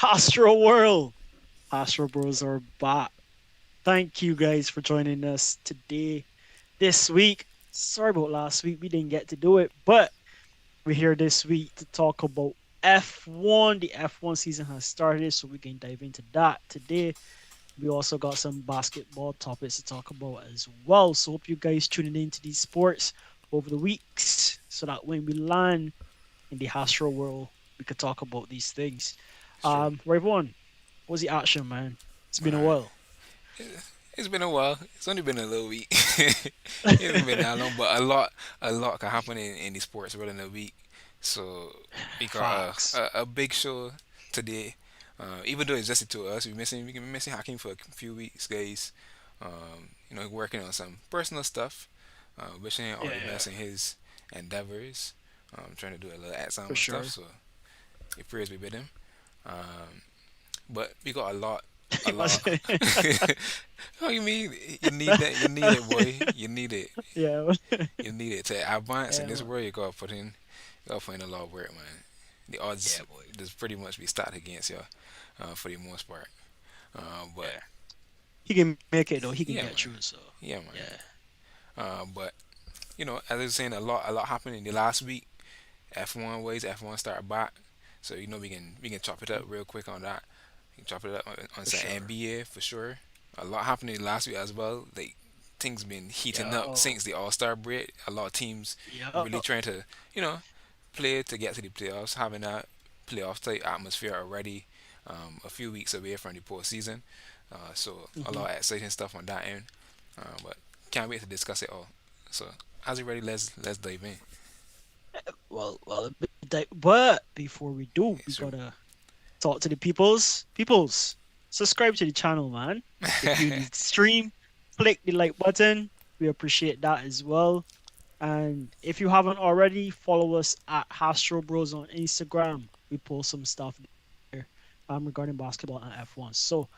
Astro World. Astro Bros are back. Thank you guys for joining us today, this week. Sorry about last week, we didn't get to do it, but we're here this week to talk about F1. The F1 season has started, so we can dive into that today. We also got some basketball topics to talk about as well. So hope you guys tuning into these sports over the weeks so that when we land in the Astro world, we could talk about these things. It's true. Rayvon, what's the action, man? It's been a Man, while. it's been a while. It's only been a little week. It hasn't been that long, but a lot can happen in the sports world in a week. So we got Facts. a big show today. Even though it's just the two of us, we can be missing Hakim for a few weeks, guys. Working on some personal stuff. Wishing him all Yeah, the yeah, best in his endeavors. Trying to do a little for exam and stuff. sure. So your prayers be with him. Um, but we got a It was- lot. Oh, you mean you need that? You need it, boy. You need it. yeah, You need it to advance in yeah, this man. world. You gotta put in a lot of work, man. The odds Yeah, boy. just pretty much be stacked against you, for the most part. But Yeah, he can make it though. He can yeah, get man. through. So Yeah, man. yeah, But as I was saying, a lot happened in the last week. F1 ways, F1 start back. So we can chop it up real quick on that. We can chop it up on for some sure. NBA for sure. A lot happened in last week as well. Like things been heating up Yo, since the All Star break. A lot of teams yo, really trying to play to get to the playoffs, having that playoff type atmosphere already. A few weeks away from the postseason. So a hmm lot of exciting stuff on that end. But can't wait to discuss it all. So as you ready, let's dive in. well, but before we do, we Yes, sir. gotta talk to the peoples. Peoples, subscribe to the channel, man. If you need stream, click the like button. We appreciate that as well. And if you haven't already, follow us at Hastro Bros on Instagram. We post some stuff there regarding basketball and F1. So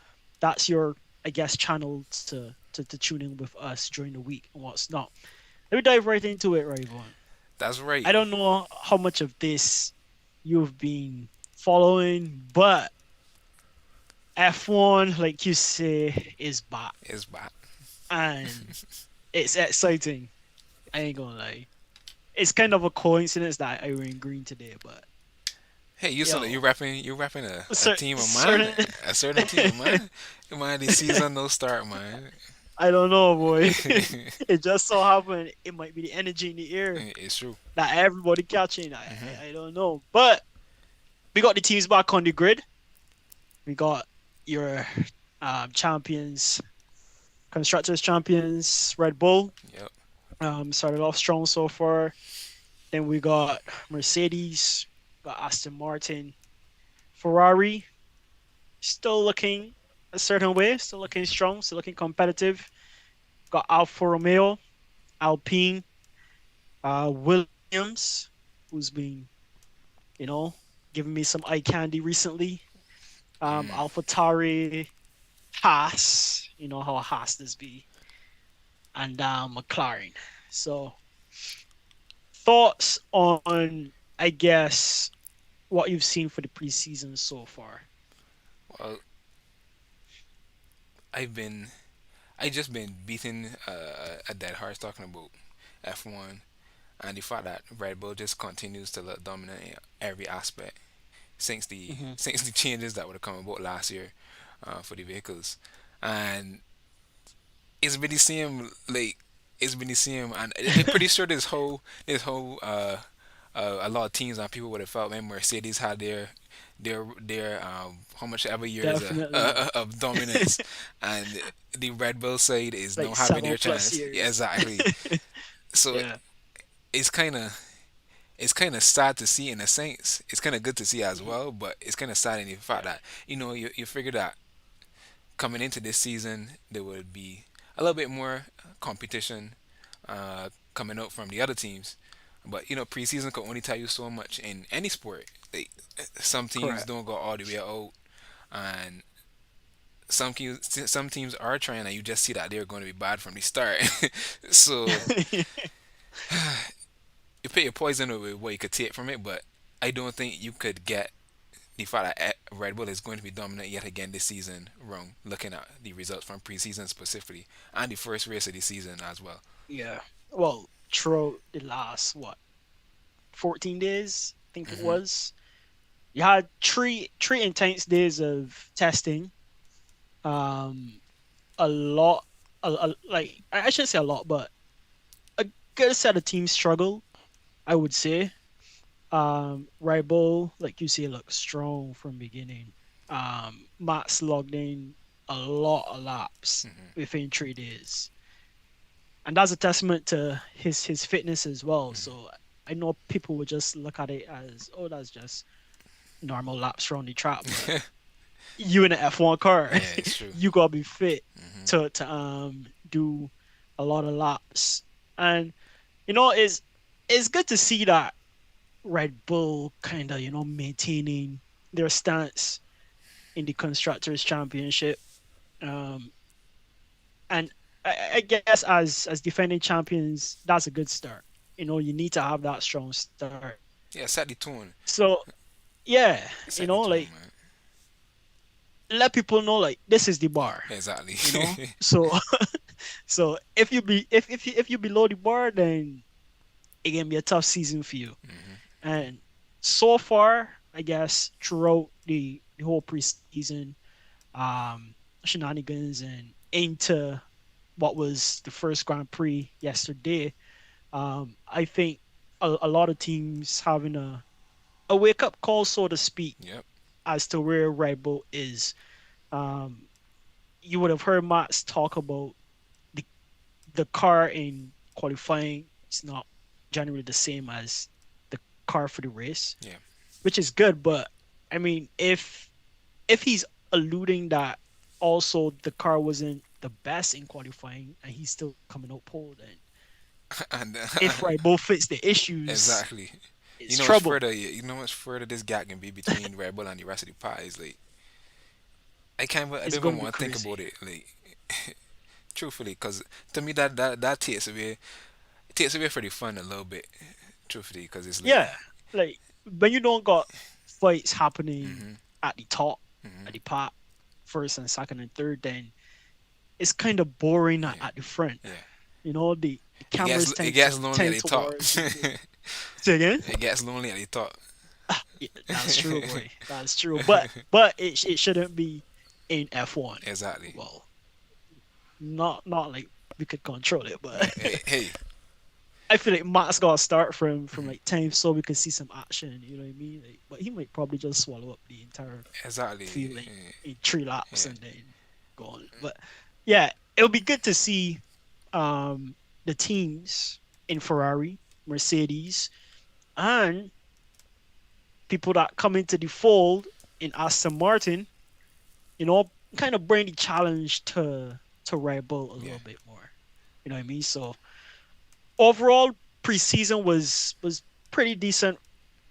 that's your, I guess, channel to tune in with us during the week and what's not. Let me dive right into it, Rayvon. That's right. I don't know how much of this you've been following, but F1, like you say, is back. It's back. And it's exciting. I ain't gonna lie. It's kind of a coincidence that I wearing green today, but Hey, you saw that yo, you rapping a cer- team of mine, certain a certain team of mine. Man, the season no start, man. I don't know, boy. It just so happened it might be the energy in the air It's true. that everybody catching. I, Hmm. I I don't know, but we got the teams back on the grid. We got your champions, constructors champions, Red Bull. Yep. Started off strong so far. Then we got Mercedes, got Aston Martin, Ferrari, still looking a certain way, still looking strong, still looking competitive. Got Alfa Romeo, Alpine, Williams, who's been, you know, giving me some eye candy recently. AlphaTauri, Haas, you know how Haas this be, and McLaren. So thoughts on, I guess, what you've seen for the preseason so far? Well, I've been I just been beating a dead horse talking about F1 and the fact that Red Bull just continues to look dominant in every aspect since the Hmm since the changes that would have come about last year, for the vehicles, and it's been the same. Like it's been the same, and I'm pretty sure a lot of teams and people would have felt when Mercedes had their how much ever years Definitely of dominance, and the Red Bull side is now like having their 7+ chance. Yeah, years. exactly. So Yeah. it's kind of sad to see in a sense. It's kind of good to see as Mhm. well, but it's kind of sad in the fact Yeah. that you figure that coming into this season there would be a little bit more competition, coming out from the other teams. But preseason can only tell you so much in any sport. Like, some teams Correct. don't go all the way out, and some teams are trying, and you just see that they're going to be bad from the start. So you pick your poison with what you could take from it, but I don't think you could get the fact that Red Bull is going to be dominant yet again this season wrong, looking at the results from preseason specifically and the first race of the season as well. Yeah. Well, throughout the last what 14 days, I think it Hmm. was. You had three intense days of testing. Um, a lot, like I shouldn't say a lot, but a good set of teams struggle. I would say. Red Bull, like you say, looks strong from beginning. Matt's logged in a lot of laps within 3 days, and that's a testament to his fitness as well. So I know people would just look at it as, oh, that's just normal laps around the track, but you in an F1 car, Yeah, it's true. you gotta be fit Hmm. to do a lot of laps. And it's good to see that Red Bull kind of maintaining their stance in the constructors championship. Um, and I guess as defending champions, that's a good start. You need to have that strong start. Yeah, set the tone. So yeah, Set the tone, like man. let people know like this is the bar. Exactly. So so if you below the bar, then it can be a tough season for you. Hmm. And so far, I guess throughout the whole preseason, um, shenanigans and into what was the first Grand Prix yesterday, I think a lot of teams having a wake up call, so to speak, Yep. as to where Red Bull is. Um, you would have heard Max talk about the the car in qualifying is not generally the same as the car for the race, Yeah. which is good. But I mean, if he's alluding that also the car wasn't the best in qualifying and he's still coming out pole, then And if Red Bull fits the issues, exactly. it's trouble. You know much further this gap can be between Red Bull and the rest of the pie is like I It's don't going even to be want to think crazy. about it like truthfully because to me that takes away for the fun a little bit truthfully because it's like Yeah, like when you don't got fights happening hmm at the top, hmm at the part, first and second and third, then it's kind of boring yeah, at the front. yeah. The cameras It tend to gets lonely at tend the top. towards the middle. Say again? It gets lonely at the top. Yeah, that's true, boy. That's true. But it shouldn't be in F1. Exactly. Well, not like we could control it, but Hey, hey. I feel like Matt's gotta start from like 10th so we can see some action. You know what I mean? Like, but he might probably just swallow up the entire Exactly. field in 3 laps Yeah. and then go on. But yeah, it'll be good to see um the teams in Ferrari, Mercedes, and people that come into the fold in Aston Martin, kind of bring the challenge to Red Bull a Yeah. little bit more. You know what I mean? So overall, preseason was pretty decent.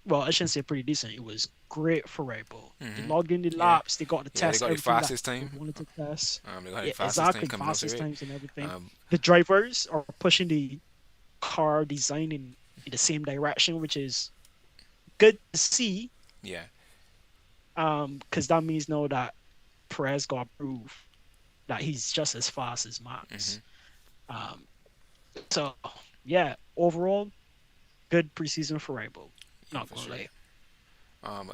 Well, I shouldn't say pretty decent. It was great for Red Bull. They Hmm. logged in the Yeah. laps. They got to Yeah. They test got the everything that fastest they time. wanted to test. They got the Yeah, fastest time exactly. coming out the Fastest way. times and everything. Um, The drivers are pushing the car design in the same direction, which is good to see. yeah. Because that means now that Perez got to prove that he's just as fast as Hmm. Max. Um, so yeah, overall, good preseason for Red Bull. Yeah, Not for gonna sure. lie.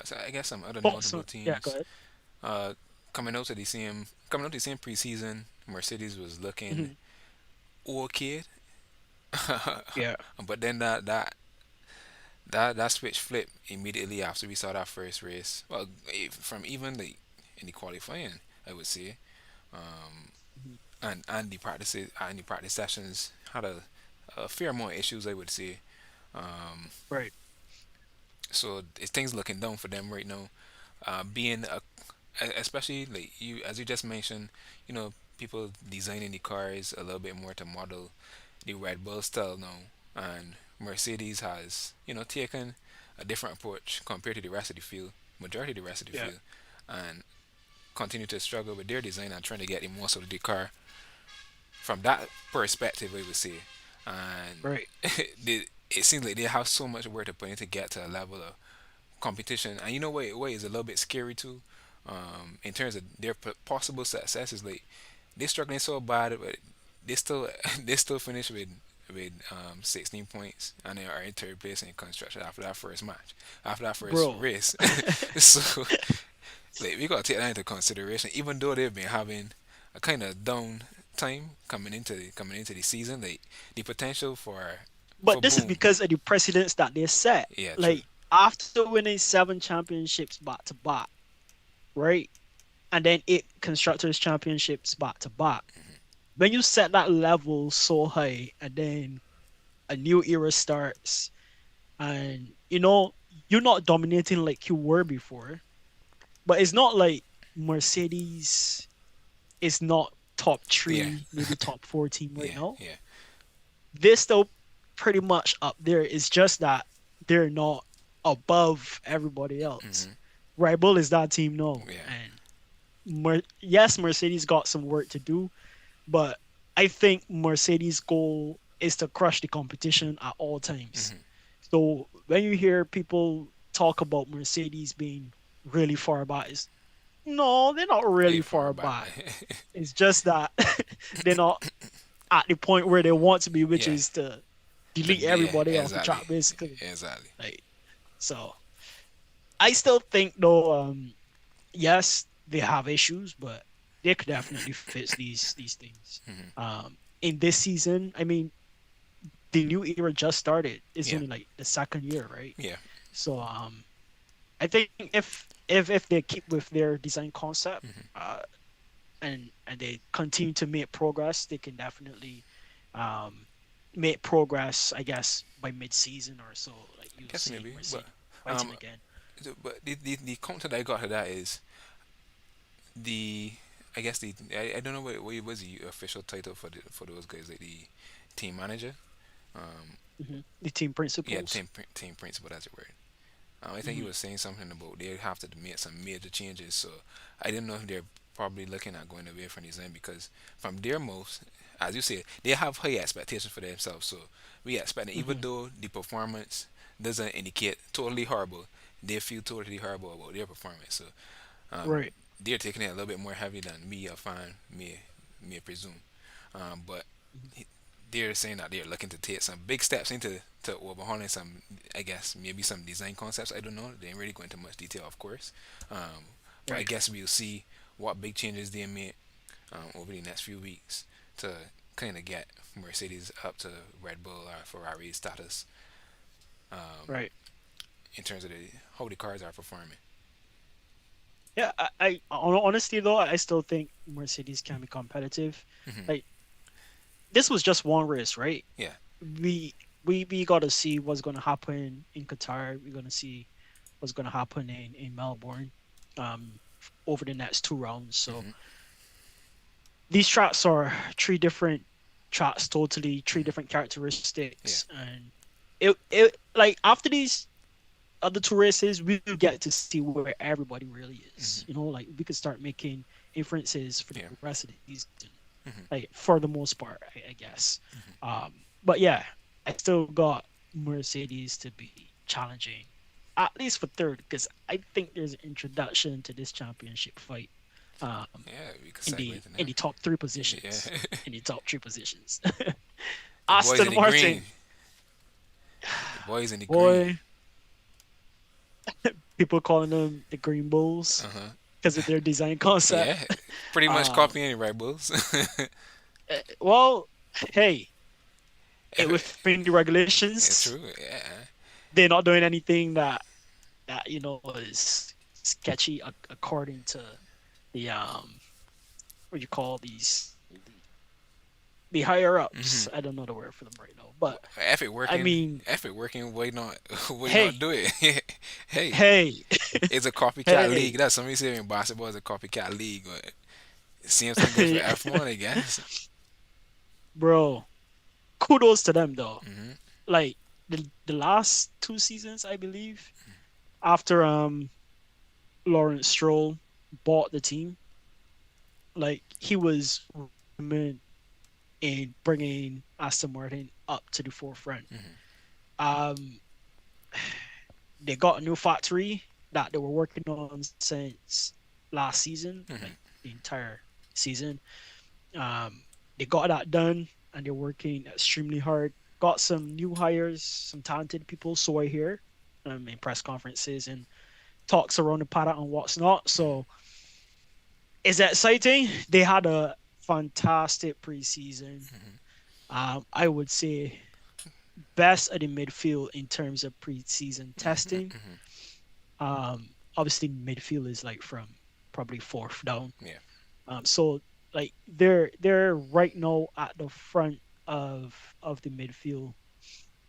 So I guess some other But notable yeah, go teams ahead. uh, coming out the same preseason. Mercedes was looking Hmm. okay, Yeah, but then that switch flipped immediately after we saw that first race. Well, from even like in the qualifying, I would say, um, mhm, and the practice sessions had a fair amount of issues. I would say. Um, right. so things looking down for them right now. Being especially like you as you just mentioned, you know, people designing the cars a little bit more to model the Red Bull style now, and Mercedes has taken a different approach compared to the rest of the field, majority of the rest of the Yeah, field, and continue to struggle with their design and trying to get the most out of the car from that perspective, I would say, and right. it seems like they have so much work to put in to get to a level of competition, and you know what is a little bit scary too, in terms of their possible successes. Like they're struggling so bad, but they still they still finish with 16 points, and they are in third place in construction after that first match, after that first bro. race. So like we gotta take that into consideration. Even though they've been having a kind of down time coming into the season, like the potential for But this is boom. because of the precedents that they set. Yeah, true. Like after winning 7 championships back to back, right? And then 8 constructors championships back to back. When you set that level so high and then a new era starts and you're not dominating like you were before, but it's not like Mercedes is not top Yeah, three, maybe top four team right yeah, now. yeah. They're still pretty much up there. It's just that they're not above everybody else. Hmm. Red Bull is that team now, Yeah. and yes, Mercedes got some work to do, but I think Mercedes' goal is to crush the competition at all times. Hmm. So when you hear people talk about Mercedes being really far back, it's no, they're not They really far far back. back. It's just that they're not at the point where they want to be, which Yeah. is to delete everybody off the Exactly. track, basically. Exactly. Like so, I still think though, yes, they have issues, but they could definitely fix these things. Hmm. In this season, I mean, the new era just started. It's Yeah. only like the second year, right? Yeah. So, I think if they keep with their design concept, Hmm. and they continue to make progress, they can definitely um make progress. I guess by mid-season or so, like I you'll guess see maybe, but Mercedes fighting um, again. but the counter that I got to that is the I guess I don't know what was the official title for those guys, like the team manager. The team Yeah, principles. team principal. That's the word. I think he Hmm was saying something about they have to make some major changes. So I didn't know if they're probably looking at going away from design because from their moves, as you said, they have high expectations for themselves. So we expect that even hmm though the performance doesn't indicate totally horrible, they feel totally horrible about their performance. So um, Right, they're taking it a little bit more heavy than me, a fan, may presume. But mhm, they're saying that they're looking to take some big steps into to overhauling some, I guess maybe some design concepts. I don't know. They ain't really go into much detail, of course. But I right. guess we'll see what big changes they make over the next few weeks to kind of get Mercedes up to Red Bull or Ferrari status Right. in terms of how the cars are performing. Yeah, honestly though, I still think Mercedes can be competitive. Hmm. Like this was just one race, right? Yeah. We we got to see what's going to happen in Qatar. We're going to see what's going to happen in Melbourne, over the next 2 rounds. So Hmm. these tracks are three different tracks, totally three Hmm. different characteristics, Yeah. and it like after these other 2 races, we will get to see where everybody really is. Hmm. Like we could start making inferences for the Yeah. rest of the season, Hmm. like for the most part, I guess. But yeah, I still got Mercedes to be challenging, at least for third, because I think there's an introduction to this championship fight. Yeah. We could In segue the into in that. the top three Yeah. positions, in the top three positions. The boys in Aston the green. Martin, The boys in the green. boy, people calling them the Green Bulls Uh huh. because of their design concept. Yeah. Pretty much Um, copying Red Bulls. well, hey, within the It's regulations, true. Yeah. they're not doing anything that is sketchy according to the what you call the higher Hmm. ups. I don't know the word for them right now, but If it I working, mean, if it working, why not? Why not hey, do it? Hey, hey, it's a copycat league. hey, That's somebody saying basketball is a copycat league. But same thing goes for F1, I guess. bro. Kudos to them though. Hmm. Like the last 2 seasons, I believe, after Lawrence Stroll bought the team, like he was recommended in bringing Aston Martin up to the forefront. Hmm. Um, they got a new factory that they were working on since last season, like Hmm. the entire season. They got that done, and they're working extremely hard. Got some new hires, some talented people, so I hear, in press conferences and talks around the paddock and what's not. So it's exciting. They had a fantastic preseason. I would say best at the midfield in terms of preseason testing. Obviously, midfield is like from probably fourth down. Yeah. So like they're right now at the front of the midfield,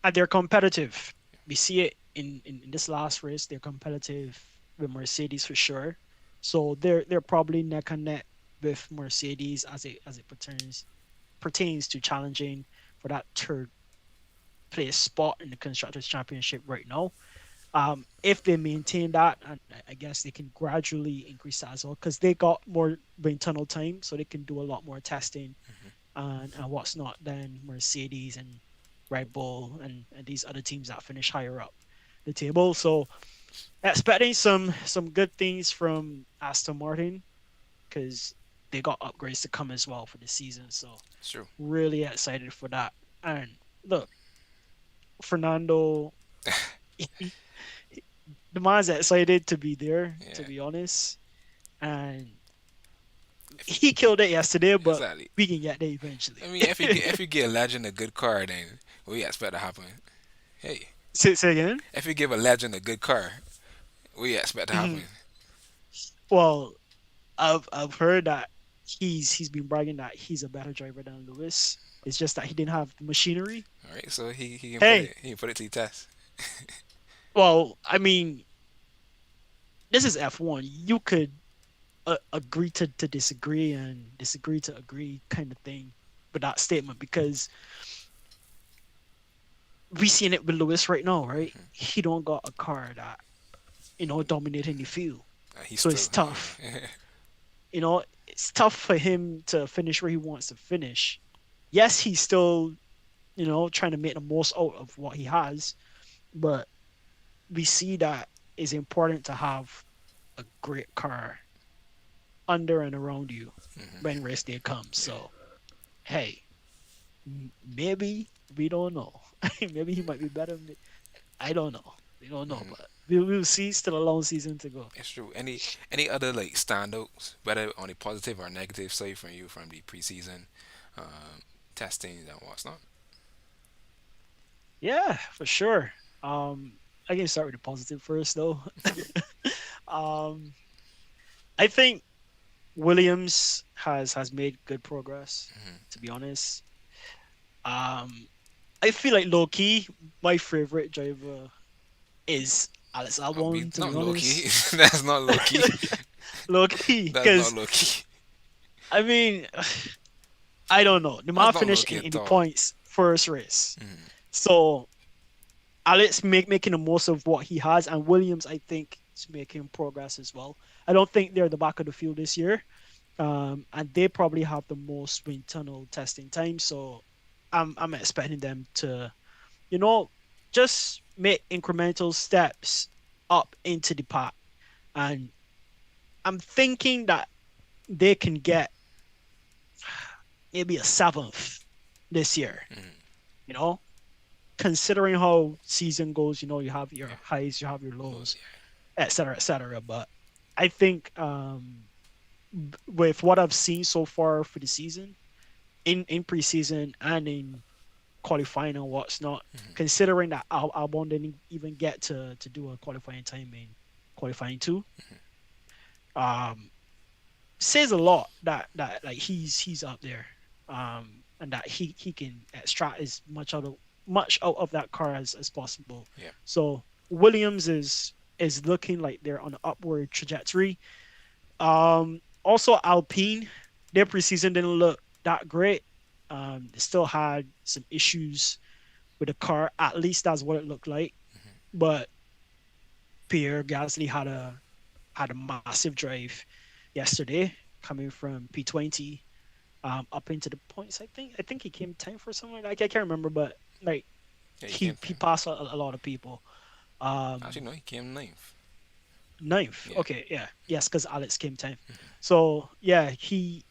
and they're competitive. We see it in this last race. They're competitive with Mercedes for sure. So they're probably neck and neck with Mercedes as it pertains to challenging for that third place spot in the constructors championship right now. If they maintain that, and I guess they can gradually increase that as well, because they got more wind tunnel time, so they can do a lot more testing and what's not than Mercedes and Red Bull and these other teams that finish higher up the table. So expecting some good things from Aston Martin, because they got upgrades to come as well for the season. So It's true. really excited for that. And look, Fernando, he, the man's excited to be there, to Yeah. be honest. And If he killed it yesterday, but exactly. we can get there eventually. I mean, if you get a legend a good car, then what you expect to happen? Hey, Say again. if you give a legend a good car, what you expect to happen? Mhm. Well, I've heard that he's been bragging that he's a better driver than Lewis. It's just that he didn't have the machinery. All right, so he can put Hey, it he can put it to the test. well, I mean, this is F1. You could agree to disagree and disagree to agree kind of thing with that statement, because we seeing it with Lewis right now, right? He don't got a car that dominating the field, He's so still it's tough. It's tough for him to finish where he wants to finish. Yes, he's still trying to make the most out of what he has, but we see that it's important to have a great car under and around you when race day comes. yeah. So hey, maybe we don't know. Maybe he might be better. I don't know. We don't know, Hmm. but we'll see. Still a long season to go. It's true. Any other like standouts, whether on a positive or negative side from you from the preseason testing and what's not? Yeah, for sure. I can start with the positive first, though. um, I think Williams has made good progress. To be honest, um, I feel like low key my favorite driver is Alex Albon. To be Not low key. honest, That's not low key. low key, That's not because low key. I mean, I don't know. The That's man not low finished key in at the all. points first race, so Alex making the most of what he has, and Williams, I think, is making progress as well. I don't think they're the back of the field this year, and they probably have the most wind tunnel testing time. So I'm expecting them to, you know, just make incremental steps up into the pack, and I'm thinking that they can get maybe a seventh this year. You know, considering how season goes, you have your Yeah. highs, you have your Lows, lows, yeah. et cetera, et cetera. But I think with what I've seen so far for the season, in preseason and in qualifying and what's not, considering that Albon didn't even get to do a qualifying time in qualifying two, um, says a lot that like he's up there, and that he can extract as much out of that car as possible. Yeah. So Williams is looking like they're on an upward trajectory. Also Alpine, their preseason didn't look that great. They still had some issues with the car. At least that's what it looked like. But Pierre Gasly had a massive drive yesterday, coming from P20 up into the points. I think he came 10th for something like that. I can't remember, but like Yeah, you he can't. he passed a lot of people. Actually, Um, no, he came ninth. ninth. Yeah. Okay, yeah, yes, because Alex came 10th. So yeah, he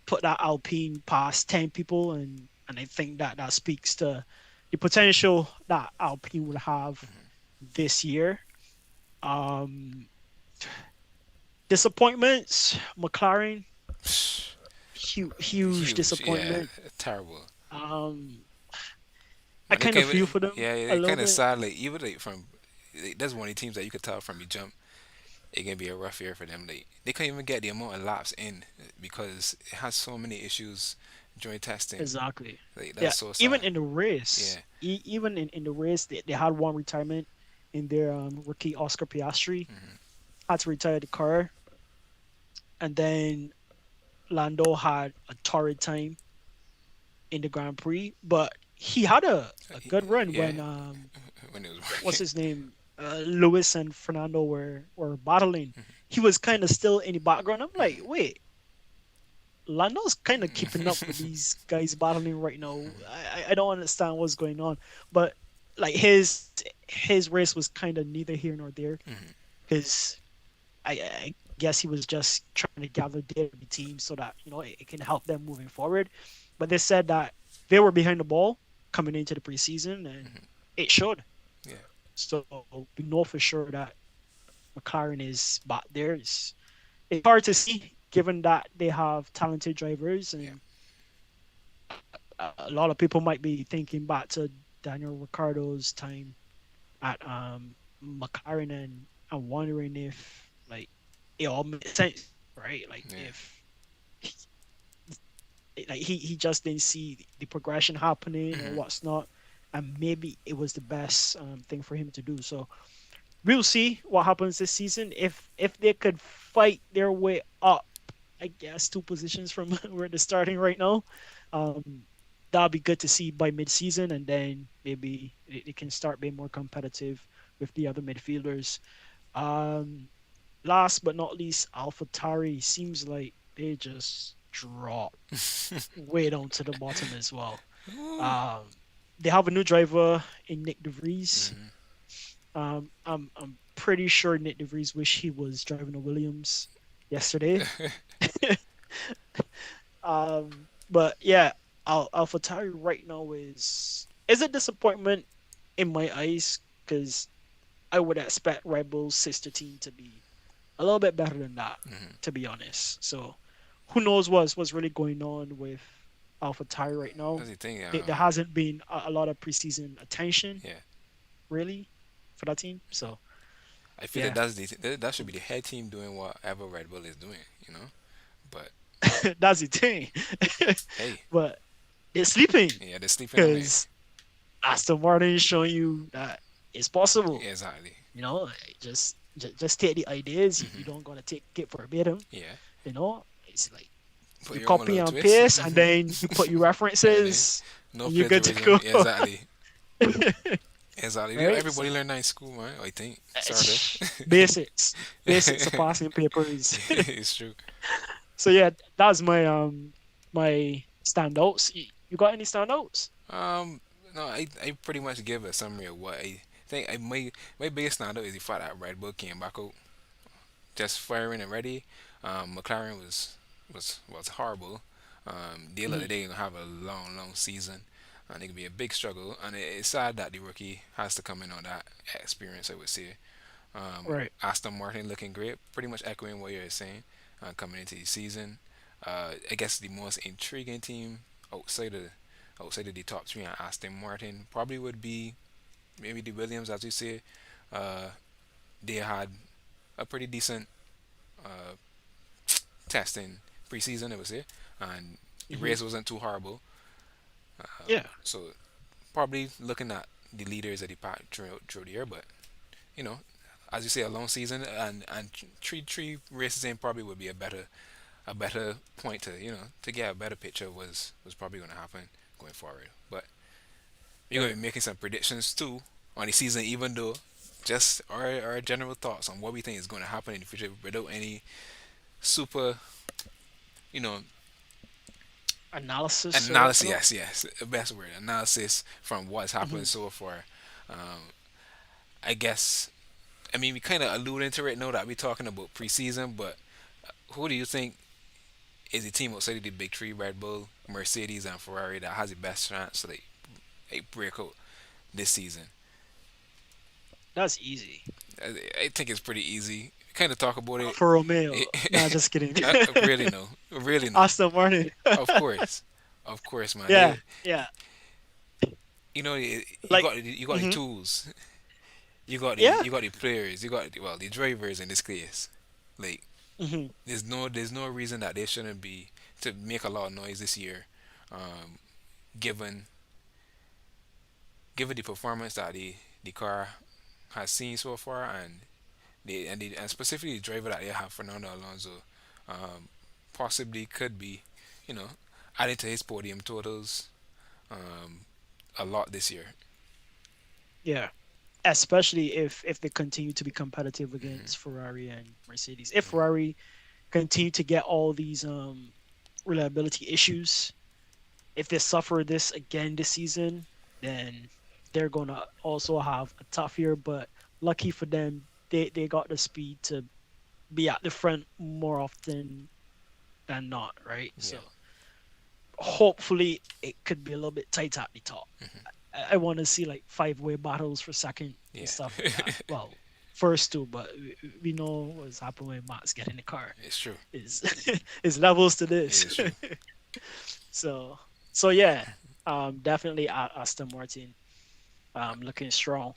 put that Alpine past 10 people, and I think that that speaks to the potential that Alpine would have this year. Um, Disappointments, McLaren, huge Huge. Yeah, disappointment. terrible. Um, I But they kind of kind of, feel for them yeah, a it little kind of bit. sad. Like even like from, that's one of the teams that you could tell from the jump. It can be a rough year for them. Like they couldn't even get the amount of laps in because it has so many issues during testing. Exactly. Like Yeah. that's so Even sad. in the race, Yeah. even in the race, they had one retirement in their rookie Oscar Piastri had to retire the car, and then Lando had a torrid time in the Grand Prix, but he had a good run Yeah, when when it was what's working. his name, Lewis and Fernando were battling. He was kind of still in the background. I'm like, wait, Lando's kind of keeping up with these guys battling right now. I don't understand what's going on, but like his race was kind of neither here nor there because I guess he was just trying to gather data with the team so that it can help them moving forward. But they said that they were behind the ball coming into the preseason, and it showed. Yeah, So we know for sure that McLaren is back there. It's hard to see given that they have talented drivers, yeah. and a lot of people might be thinking back to Daniel Ricciardo's time at McLaren, and I'm wondering if like it all makes sense, right? Like Yeah. if like he just didn't see the progression happening or what's not, and maybe it was the best thing for him to do. So we'll see what happens this season. If they could fight their way up, I guess 2 positions from where they're starting right now, um, that'll be good to see by mid-season, and then maybe they can start being more competitive with the other midfielders. Um, Last but not least, AlphaTauri seems like they just dropped way down to the bottom as well. Ooh. Um, they have a new driver in Nick DeVries. I'm pretty sure Nick DeVries wish he was driving a Williams yesterday. But yeah, AlphaTauri right now is a disappointment in my eyes because I would expect Red Bull's sister team to be a little bit better than that, to be honest. So who knows what's really going on with AlphaTauri right now? That's the thing. There hasn't been a lot of preseason attention Yeah. really for that team. So I feel that yeah, that should be the head team doing whatever Red Bull is doing. You know. But that's the thing. hey, But they're sleeping yeah, they're sleeping on it. because Aston Martin is showing you that it's possible. Yeah, exactly. Just take the ideas. You don't gotta take it verbatim. Yeah. It's like Put you your own copy little and twist. paste, and then you put your And then references, no and you're good to plagiarism. go. Yeah, exactly. Exactly. Right? Everybody So learn that in school, man. I think. Sort of. basics, basics of passing papers. It's true. So yeah, that's my standouts. You got any standouts? Um, no, I pretty much give a summary of what I think. My biggest standout is the fact that Red Bull came back out just firing and ready. McLaren was horrible. They look like Mhm. they're gonna have a long season, and it could be a big struggle. And it's sad that the rookie has to come in on that experience. I would say. Right. Aston Martin looking great, pretty much echoing what you're saying coming into the season. I guess the most intriguing team outside of outside of the top three and Aston Martin probably would be maybe the Williams, as you say. Uh, they had a pretty decent uh, testing preseason, I would say, and the Hmm. race wasn't too horrible. Yeah. So probably looking at the leaders of the pack through the year, but you know, as you say, a long season and three races in probably would be a better point to to get a better picture of was probably going to happen going forward. But we're going Right. to be making some predictions too on the season, even though just our general thoughts on what we think is going to happen in the future without any super you know Analysis or analysis. whatnot. Yes, yes, the best word analysis from what's happened Hmm. so far. Um, I guess I mean we kind of alluding to it now that we're talking about preseason, but who do you think is the team outside of the big three, Red Bull, Mercedes, and Ferrari, that has the best chance to like break out this season? That's easy. I think it's pretty easy. Kind of talk about it. Alfa Romeo. it Nah, just kidding. really no, really no. Aston Martin. Of of course, man. Yeah, yeah. You know, Like, you got the mhm. tools, Yeah. you got the players, you got well the drivers in this case. Like Hmm. there's no reason that they shouldn't be to make a lot of noise this year, um, given given the performance that the car has seen so far, and and specifically the driver that they have, Fernando Alonso, um, possibly could be, you know, adding to his podium totals um, a lot this year. Yeah. Especially if they continue to be competitive Hmm. against Ferrari and Mercedes. If Ferrari continue to get all these reliability issues, if they suffer this again this season, then they're gonna also have a tough year. But lucky for them, they got the speed to be at the front more often than not, right? Yeah, So hopefully it could be a little bit tight at the top. I want to see like five-way battles for second and yeah, stuff like that. Well, first two, but we know what's happened when Max get in the car. it's true. Is is levels to It this. is true. so so yeah, definitely Aston Martin, looking strong.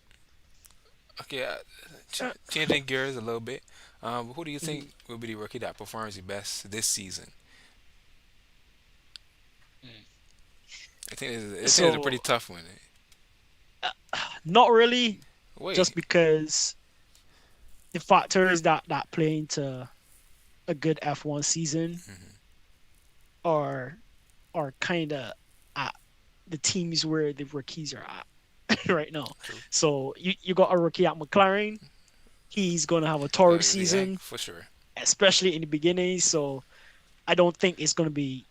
Okay, Uh, changing gears a little bit. Who do you mhm, think will be the rookie that performs the best this season? mm. I think it's a pretty So tough one. uh, not really, Wait. just because the factors that play into a good F1 season Hmm. are kind of at the teams where the rookies are at right now. True. So you got a rookie at McLaren. He's going to have a torrid Yeah, season, for sure. especially in the beginning. So I don't think it's going to be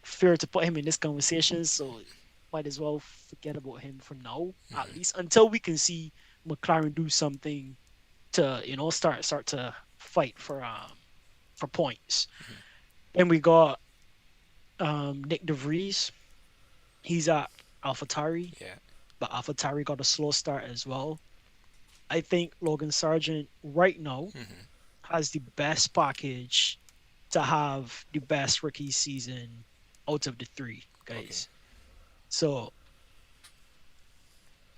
fair to put him in this conversation. So might as well forget about him for now, at Hmm. least until we can see McLaren do something to start to fight for points. Then we got Nick DeVries. He's at AlphaTauri, Yeah. but AlphaTauri got a slow start as well. I think Logan Sargent right now Hmm. has the best package to have the best rookie season out of the three Okay. guys. So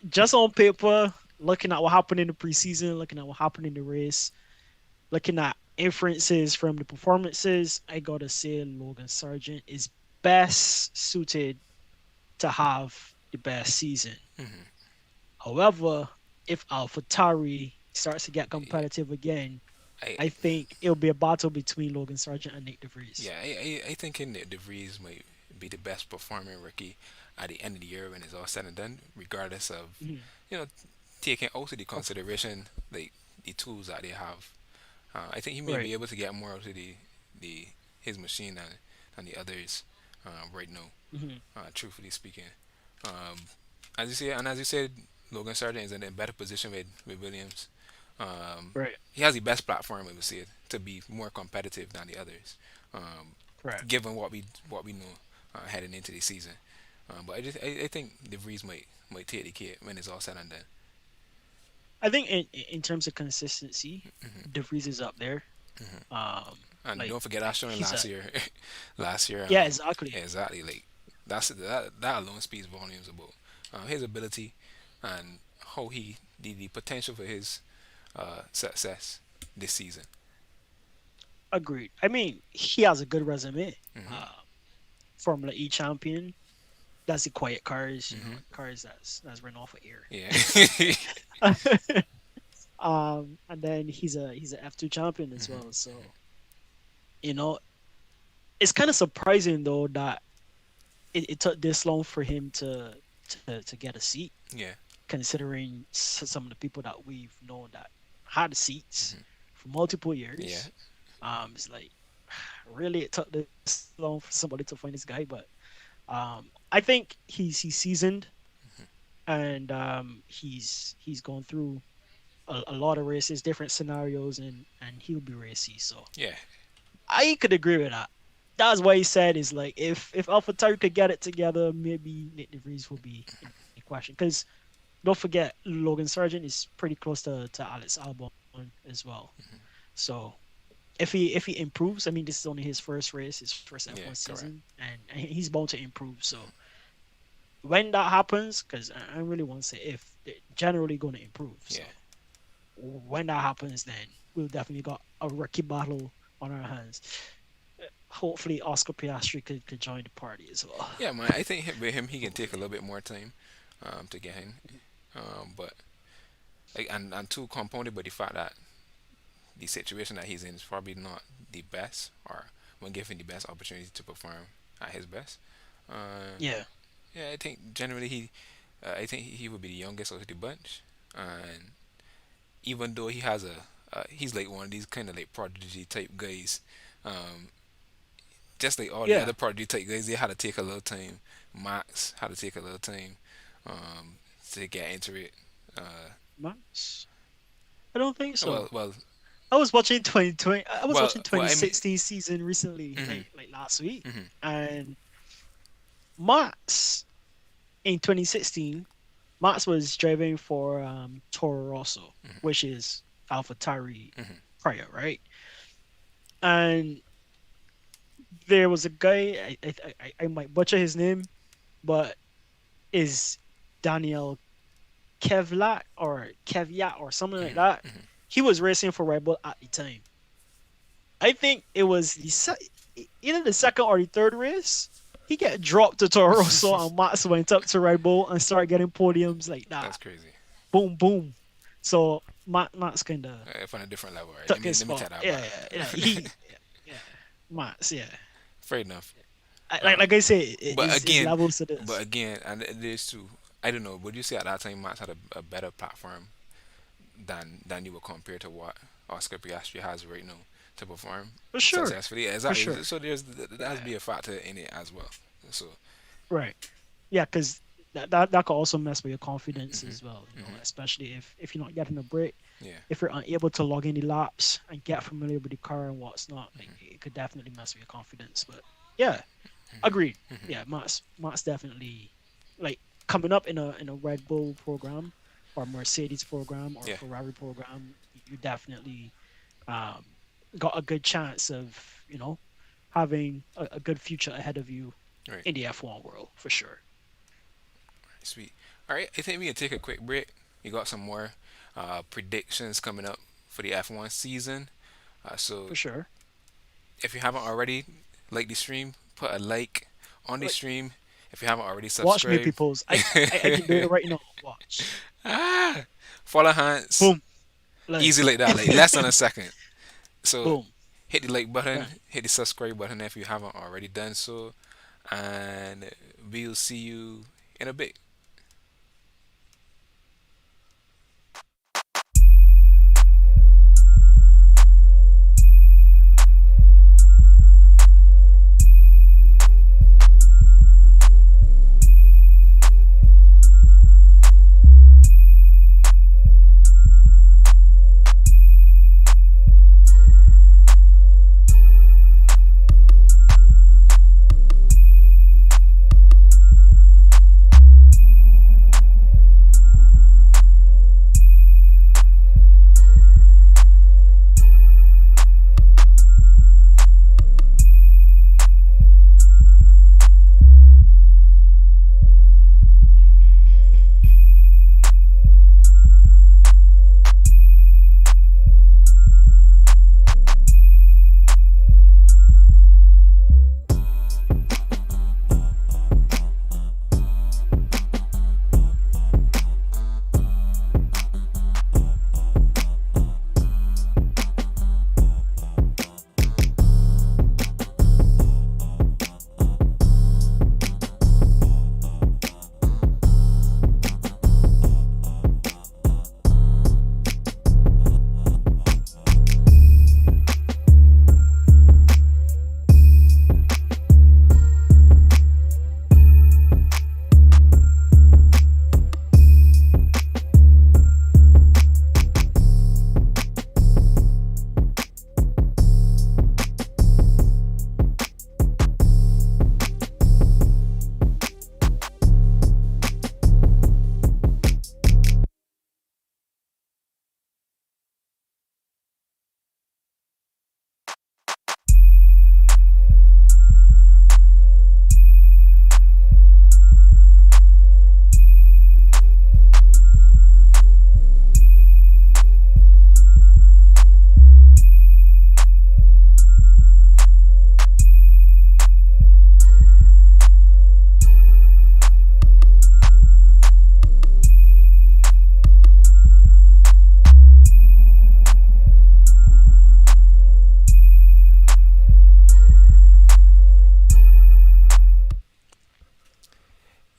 just on paper, looking at what happened in the preseason, looking at what happened in the race, looking at inferences from the performances, I gotta say Logan Sargent is best suited to have the best season. Hmm. However, if AlphaTauri starts to get Yeah. competitive again, I I think it'll be a battle between Logan Sargent and Nick DeVries. yeah. I think in the Vries might be the best performing rookie at the end of the year when it's all said and done, regardless of Mhm. you know taking also the Of consideration like the tools that they have. I think he may right. be able to get more out of the his machine than the others right now. Hmm. Truthfully speaking, um, as you said, Logan Sargent is in a better position with Williams. Right. He has the best platform, I would say, to be more competitive than the others, um, Right. given what we know heading into the season. But I think the Vries might take the cake when it's all said and done. I think in terms of consistency, Hmm. DeVries is up there. Hmm. Um, And like don't forget that showing he's a last year. Last year, yeah, yeah, exactly. exactly. Like that alone speaks volumes about his ability and how the potential for his success this season. Agreed. I mean, he has a good resume. Hmm. Uh, Formula E champion. That's the quiet cars, Hmm. cars that's run off of air. Yeah. And then he's a F2 champion as Hmm. well. So you know, it's kind of surprising though that it took this long for him to get a seat, Yeah. considering some of the people that we've known that had seats Hmm. for multiple Yeah. years. It's like really it took this long for somebody to find this guy, but I think he's seasoned, and he's gone through. a lot of races, different scenarios, and he'll be racy. So Yeah, I could agree with that. That's why he said is like if AlphaTauri could get it together, maybe Nick DeVries will be in the question. Because don't forget, Logan Sargent is pretty close to Alex Albon as well. So if he improves, I mean, this is only his first race, his first yeah, F1 correct. season, and he's bound to improve. So when that happens, because I really want to say if they're generally going to improve. Yeah, So when that happens, then we'll definitely got a rookie battle on our hands. Hopefully, Oscar Piastri could join the party as well. yeah, man. I think with him, he can take a Hopefully. little bit more time to get in. But like, and too compounded by the fact that the situation that he's in is probably not the best, or when given the best opportunity to perform at his best. Uh, Yeah. yeah, I think generally I think he would be the youngest of the bunch, and even though he has he's like one of these kind of like prodigy type guys. Um, just like all the Yeah. other prodigy type guys, they had to take a little time. Max had to take a little time to get into it. Uh, Max? I don't think well, so. well, I was watching 2020. I was watching I mean, 2016 season recently, hmm like last week, hmm and Max in 2016, Max was driving for Toro Rosso, which is AlphaTauri hmm prior, right? And there was a guy I might butcher his name, but is Daniel Kevlat or Kvyat or something like hmm that. hmm He was racing for Red Bull at the time. I think it was either the second or the third race. He get dropped to Toro Rosso and Max went up to Red Bull and started getting podiums like That's that. crazy. Boom, boom. So Max kind of On a different level, right? took his Let me take spot. that Yeah, back. yeah, he, yeah, Max, yeah. Fair enough. Like I say, it But is again, levels to this and it is too. I don't know. Would you say at that time Max had a better platform than you would compare to what Oscar Piastri has right now to perform for sure, successfully? Yeah, for exactly. sure. So that has to Yeah, be a factor in it as well. So, right. Yeah, because that could also mess with your confidence hmm as well. hmm Especially if you're not getting a break, yeah, if you're unable to log any laps and get familiar with the car and what's not, like it could definitely mess with your confidence. But yeah, agreed. Yeah, Matt's definitely like coming up in a Red Bull program or Mercedes program or yeah, Ferrari program. You definitely um, got a good chance of having a good future ahead of you right. in the F1 world for sure. Sweet. All right, I think we can take a quick break. We got some more predictions coming up for the F1 season. So For sure. if you haven't already, like the stream, put a like on the Like, stream. If you haven't already watch me, subscribed, peoples. I can do it right now. Watch. ah, follow Hans. Boom. Like, Easy like that, like less than a second. So boom. hit the like button, Done. hit the subscribe button if you haven't already done so, and we'll see you in a bit.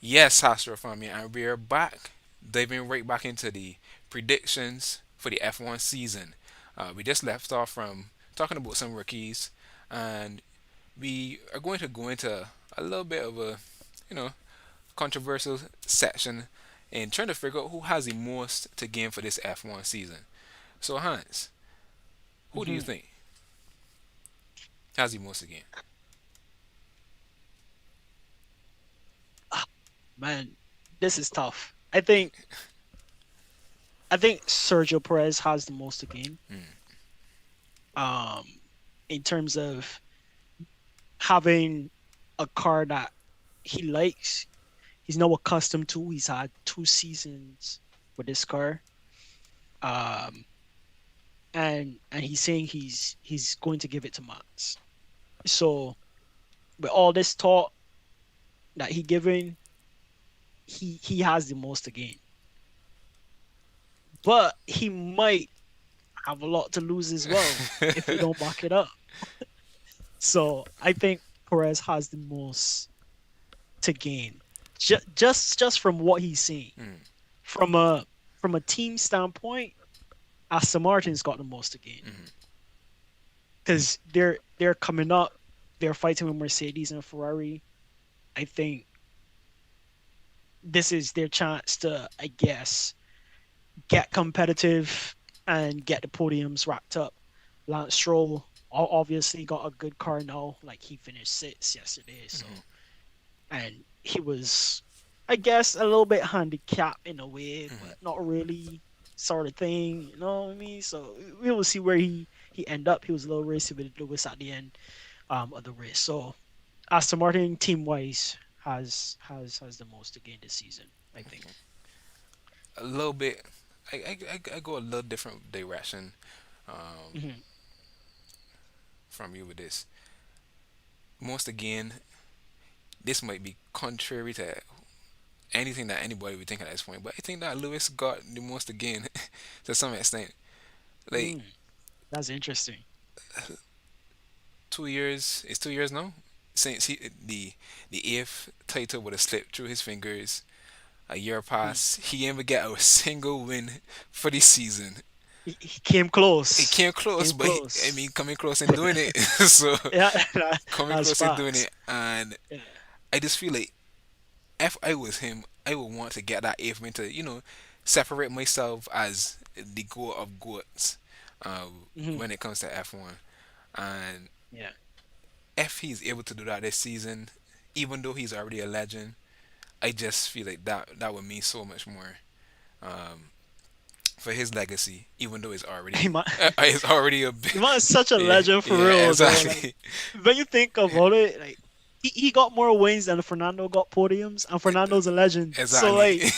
Yes, Astro Family, and we're back, diving right back into the predictions for the F1 season. We just left off from talking about some rookies, and we are going to go into a little bit of a, you know, controversial section and trying to figure out who has the most to gain for this F1 season. So, Hans, who do you Hmm. think has the most to gain? Man, this is tough. I think Sergio Perez has the most to gain. Um, in terms of having a car that he likes, he's now accustomed to. He's had 2 seasons with this car. Um, and he's saying he's going to give it to Max. So with all this talk that he giving, he has the most to gain. But he might have a lot to lose as well if he don't back it up. So I think Perez has the most to gain, just from what he's seeing. Mm, From a team standpoint, Aston Martin's got the most to gain mhm, because they're coming up, they're fighting with Mercedes and Ferrari. I think this is their chance to, I guess, get competitive and get the podiums wrapped up. Lance Stroll obviously got a good car now, like he finished sixth yesterday, so mhm, and he was, I guess, a little bit handicapped in a way, mhm. but not really, sort of thing. You know what I mean? So we will see where he end up. He was a little racy with Lewis at the end of the race. So Aston Martin team wise has the most to gain this season, I think. A little bit. I go a little different direction um, Hmm. from you with this. Most again, this might be contrary to anything that anybody would think at this point, but I think that Lewis got the most again to some extent. Like Mm, that's interesting. 2 years, it's 2 years now since the eighth title would have slipped through his fingers. A year Mm. passed, he didn't even get a single win for the season. He came It close. came close, Came but I close. mean, coming close and doing it. So Yeah, coming that's close and doing facts. it, and Yeah. I just feel like if I was him, I would want to get that eighth win to separate myself as the goat of goats Hmm. when it comes to F1. And Yeah. if he's able to do that this season, even though he's already a legend, I just feel like that would mean so much more um, for his legacy. Even though it's He already might, it's already a bit, he might is such a yeah, legend for yeah, real though. Like exactly. when you think about it, like he got more wins than Fernando got podiums, and Fernando's a legend. So Exactly. like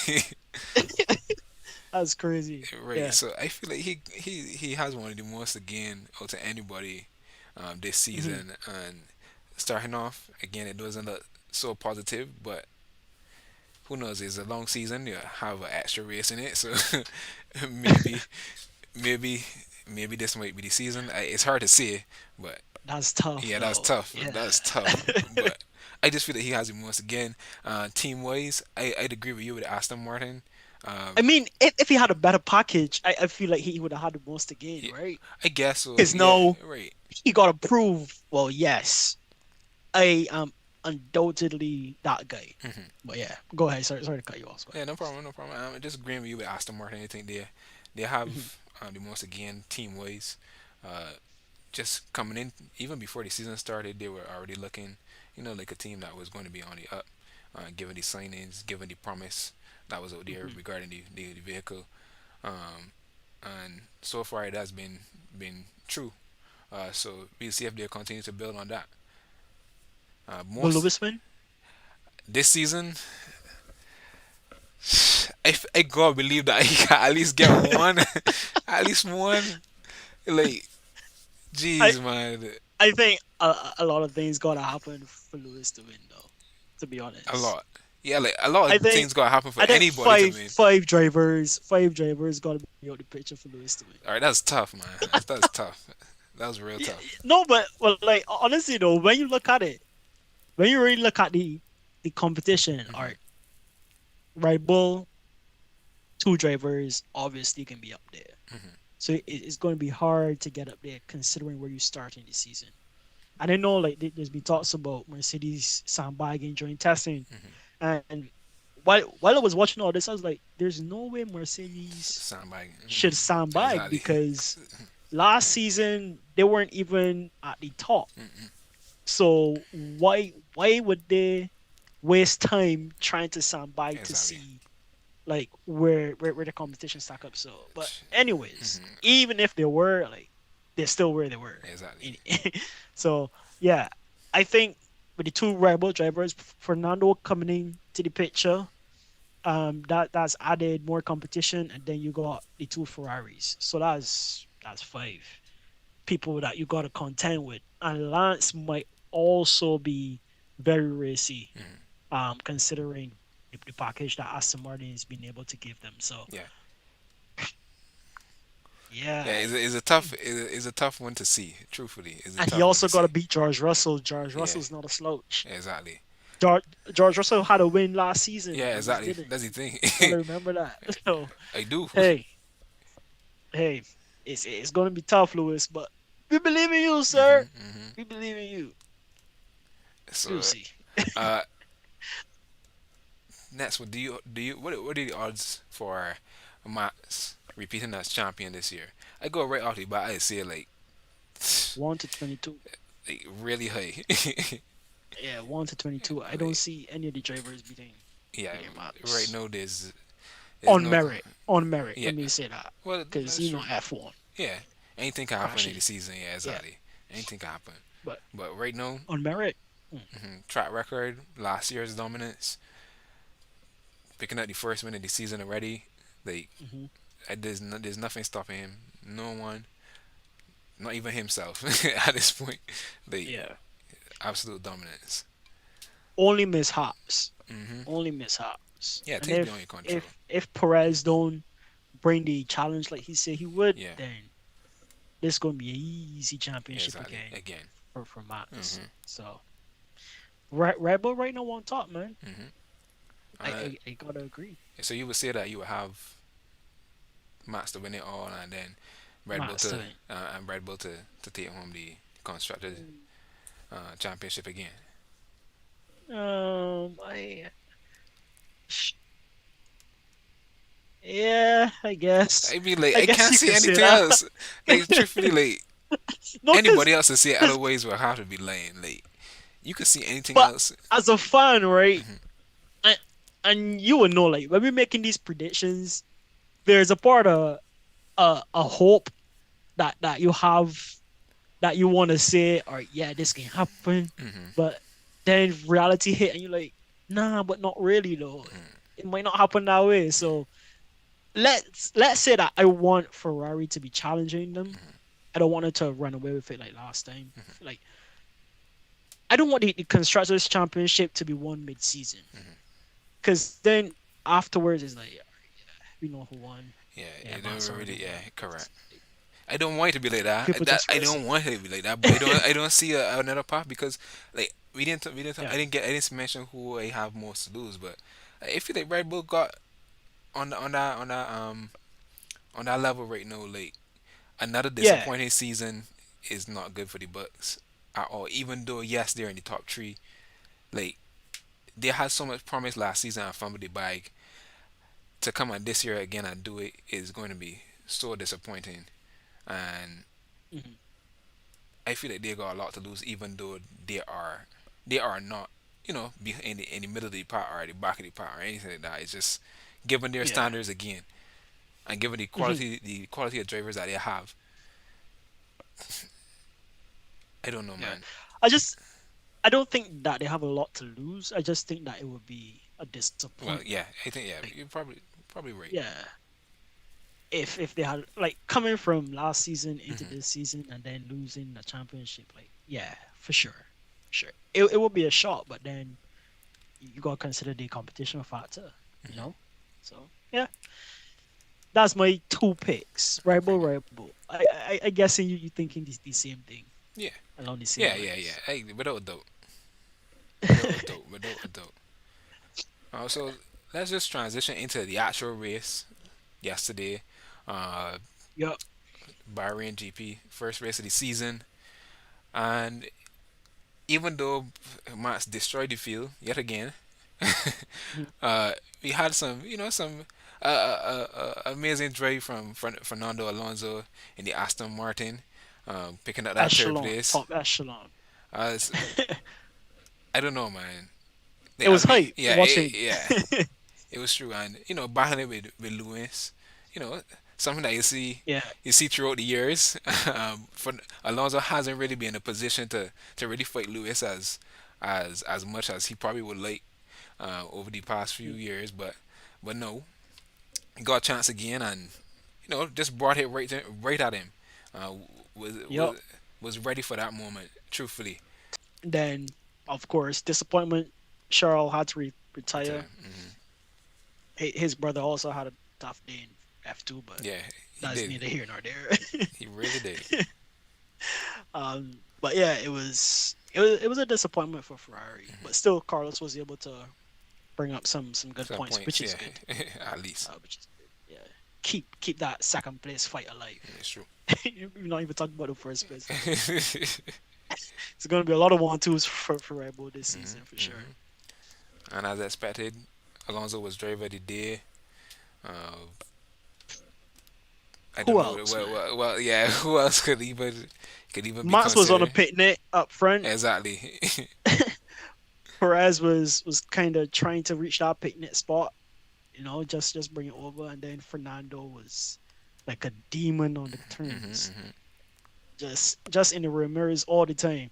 that's crazy. Right. Yeah. So I feel like he has one of the most again out to anybody this Hmm. season. And starting off again, it doesn't look so positive, but who knows? It's a long season. You have an extra race in it, so maybe maybe maybe this might be the season. It's hard to say, but That's tough yeah, that's though. tough. Yeah. That's tough. But I just feel that he has it once again. Team wise, I'd agree with you with Aston Martin. I Um, mean, if he had a better package, I feel like he would have had the most to gain, yeah, right? I guess so. Because Yeah, now right. he got to prove, well, yes, I am undoubtedly that guy. Hmm. But yeah, go ahead. Sorry to cut you off. Yeah, no problem, no problem. Just agreeing with you with Aston Martin. I think they Mhm. have the most again team wise. Uh, just coming in even before the season started, they were already looking, like a team that was going to be on the up, given the signings, given the promise that was out there Mhm. regarding the vehicle. Um, and so far it has been true. So we'll see if they continue to build on that. Will Most Lewis win? this season, I gotta believe that he can at least get one, at least one. Like, I jeez, man, I think a lot of things gotta happen for Lewis to win, though. To be a honest, lot. Yeah, like a lot I of think things gotta happen for I think anybody to win. five drivers gotta be out the picture for Lewis to win. All right, that's tough, man. That's tough. That was real Yeah, tough. no, but well, like honestly though, when you look at it, when you really look at the competition, Hmm. art. Red Bull, two drivers obviously can be up there. So it's going to be hard to get up there considering where you start in the season. And I know like there's been talks about Mercedes sandbagging during testing, and while I was watching all this, I was like, "There's no way Mercedes Soundbite. should sandbag Exactly. because last season they weren't even at the top. So why would they waste time trying to sandbag to Exactly. see like where the competition stack up?" So, but anyways, even if they were like, they're still where they were. Exactly. So yeah, I think with the two rival drivers, Fernando coming in to the picture, that's added more competition, and then you got the two Ferraris. So that's five people that you got to contend with, and Lance might also be very racy, considering the package that Aston Martin has been able to give them. So Yeah. Yeah. yeah, It's a tough one to see. Truthfully, it's a and he tough one to also got to see. beat George Russell. George Yeah. Russell's not a slouch. Exactly. George, George Russell had a win last season. Yeah. Lewis Exactly. didn't. That's the thing. Gotta remember that. So I do. hey, hey, it's gonna be tough, Lewis, but we believe in you, sir. We believe in you. We'll So, see. uh, next, what are the odds for Max repeating as champion this year? I go right off the bat. I say One to 22. like really high. Yeah, 1 to 22. I don't like see any of the drivers yeah, beating right Max now there's on no merit. On merit. yeah. Let me say that Well, because that's you know true. F1 Yeah, anything can happen in the crashes. season. Yeah, Yeah, exactly. Anything can happen. but But right now, on merit, track record, last year's dominance, picking up the first win of the season already. Like mm-hmm. there's nothing stopping him. No one, not even himself at this point. Like Yeah, absolute dominance. only mishaps. Hmm. Only mishaps. Yeah, And things beyond your control. if Perez don't bring the challenge like he said he would, Yeah, then this gonna be an easy yeah, championship exactly. again Again. for Max. Hmm. So Red Bull right now on top, man. Hmm. I, Uh, I I gotta agree. so you would say that you would have Max to win it all, and then Red Bull Max to time. and Red Bull to take home the constructors championship again. I yeah, I guess. I mean, like I I guess can't you see could say anything that. else. Like truthfully, like No, anybody else to see it other ways will have to be lying. Like you could see anything but else. as a fan, right? And, and you would know, like when we're making these predictions, there's a part of a hope that you have that you want to say, or yeah, this can happen, but then reality hit, and you're like, nah, but not really though. It might not happen that way. So let's say that I want Ferrari to be challenging them. I don't want it to run away with it like last time. Like I don't want the constructors championship to be won mid-season because then afterwards it's like we know who won. Yeah, Yeah, it Max don't already really. Yeah, won. correct. I don't want it to be like that. People just I racing. don't want it to be like that. But I don't see another path because like Yeah, I didn't mention who I have most to lose. But I feel like Red Bull got on that level right now. Like another yeah, disappointing season is not good for the Bucks at all. Even though yes, they're in the top three. Like they had so much promise last season and fumbled the bag. To come out this year again and do it is going to be so disappointing. And mhm, I feel like they got a lot to lose, even though they are not, in the middle of the part or the back of the part or anything like that. It's just given their yeah. standards again and given Mhm. the quality of drivers that they have. I don't know, Yeah. man. I just I don't think that they have a lot to lose. I just think that it would be a Well, disappointment. yeah, I think yeah, Like, you're probably right. yeah, if they had like coming from last season into Hmm. this season and then losing the championship, like yeah, for sure, sure. It would be a shot, but then you gotta consider the competition factor, you know. So yeah, that's my two picks. Rival, rival. I guessing you thinking the same thing Yeah, along the same yeah. lines. Without a doubt, without a doubt, without a doubt. Also, let's just transition into the actual race yesterday. Uh, Yep. Bahrain GP, first race of the season, and even though Max destroyed the field yet again, Mhm. we had some, some amazing drive from Fernando Alonso in the Aston Martin, picking up that third Echelon, place. top echelon. It's, I don't know, man. It I was mean, hype yeah, watching. yeah, it was true, and battling with Lewis, you know, something that Yeah. you see throughout the years. For Alonso hasn't really been in a position to really fight Lewis as much as he probably would like over the past few years, but no, he got a chance again, and just brought it right at him. Uh, was Yep. was was ready for that moment, truthfully. Then, of course, disappointment. Charles had to But retire. His brother also had a tough day in F2, but yeah, he that's did. neither here nor there. He really did. But yeah, it was a disappointment for Ferrari, but still, Carlos was able to bring up some good Some points, points, which is yeah, good. at least. Which is good. Yeah, keep that second place fight alive. It's true. We're not even talking about the first place anymore. It's gonna be a lot of 1-2s for Red Bull this season for sure. And as expected, Alonso was driver of the day. Uh, I don't Who know. else, man? Well, yeah. Who else could even be Max was on a considered? pit net up front. Exactly. Perez was kind of trying to reach that pit net spot, just bring it over, and then Fernando was like a demon on the turns, just in the rear mirrors all the time,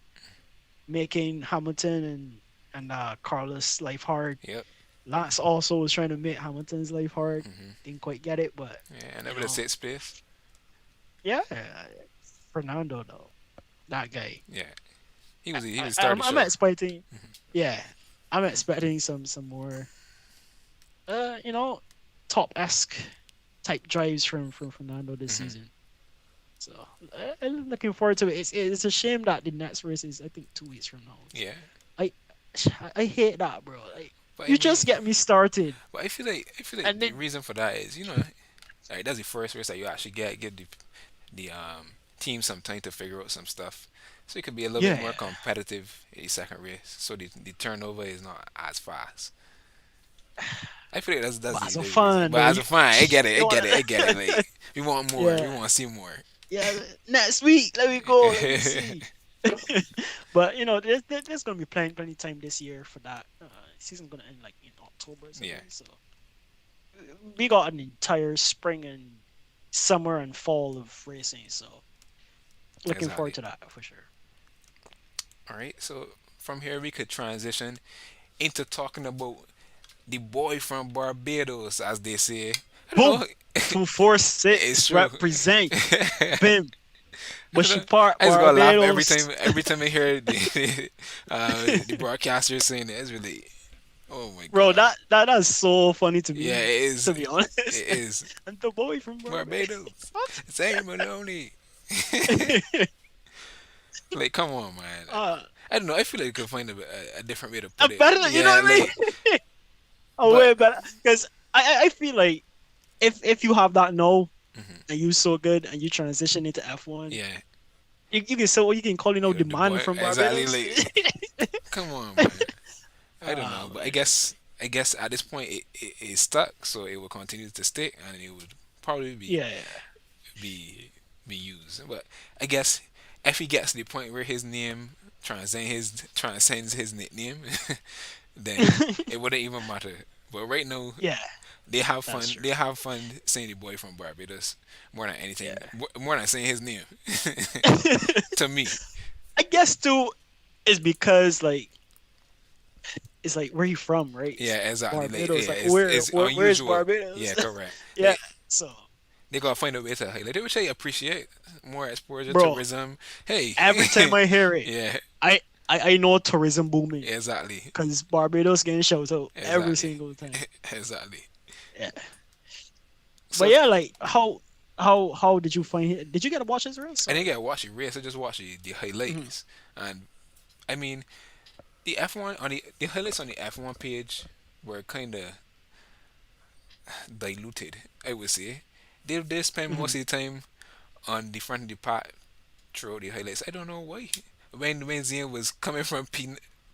making Hamilton and Carlos life hard. Yep. Lance also was trying to make Hamilton's life hard. Didn't quite get it, but Yeah, and you over the know, sixth place. yeah, Fernando though, that guy. Yeah, he was I'm, started the I'm show. expecting, yeah, I'm expecting some more, uh, you know, top esque type drives from Fernando this season. So I'm looking forward to it. It's a shame that the next race is I think 2 weeks from now. Yeah, I I hate that, bro. Like but I you just mean, get me started, but I feel like and the then reason for that is like that's the first race that you actually give the team some time to figure out some stuff, so it could be a little bit yeah, more competitive in the second race. So the turnover is not as fast. I feel like that's but the, as a the reason. fan But though, as a fan, I get it, I you get wanna, it, I get it. Like we want more, we yeah, want to see more. yeah. Next week, let me go. Let me see. But there's gonna be plenty time this year for that. Season's gonna end like in October or Yeah, something. So we got an entire spring and summer and fall of racing. So looking forward exactly. to that for sure. All right, so from here we could transition into talking about the boy from Barbados, as they say. I don't Boom, know. 246 It's true. represent. I Bim, don't Bushy know. Park, I just gotta laugh every Barbados. time. Every time I hear the broadcaster saying it, it's really, oh my Bro, god. that's so funny to Yeah, me, it is. to be honest. It is And the boy from Barbados. Barbados. What? Zane Maloney. Like, come on, man. uh, I don't know. I feel like you could find a different way to put I'm it. better, you know Yeah, what I like, mean? Oh, but way better. Because I feel like if you have that no mhm, and you so good and you transition into F1, yeah, you can say what you can call the the man boy from exactly. Barbados. Like, come on, man. I don't know, but I Man. guess I guess at this point it stuck, so it will continue to stick, and it would probably Yeah. be be used. But I guess if he gets to the point where his name transcends his nickname, then it wouldn't even matter. But right now, Yeah, they have that's fun. true. They have fun saying the boy from Barbados more than Yeah. anything. More than saying his name. To me, I guess too is because like it's like where you from, right? yeah, It's exactly. Like, Barbados. yeah, Like where it's where's unusual. Barbados? Yeah, correct. Yeah. Like So, they gotta find a way to like they would say appreciate more exposure bro, tourism. Hey, every time I hear it, yeah, I I know tourism booming exactly, because Barbados getting shout out every exactly, single time. exactly. Yeah. But So yeah, like how did you find it? Did you get to watch his race I didn't or? get to watch the race. I just watched the Mhm. highlights, and I mean the F1 on the highlights on the F1 page were kind of diluted, I would say. They spend Mhm. most of the time on the front of the pack throughout the highlights. I don't know why. When Zane was coming from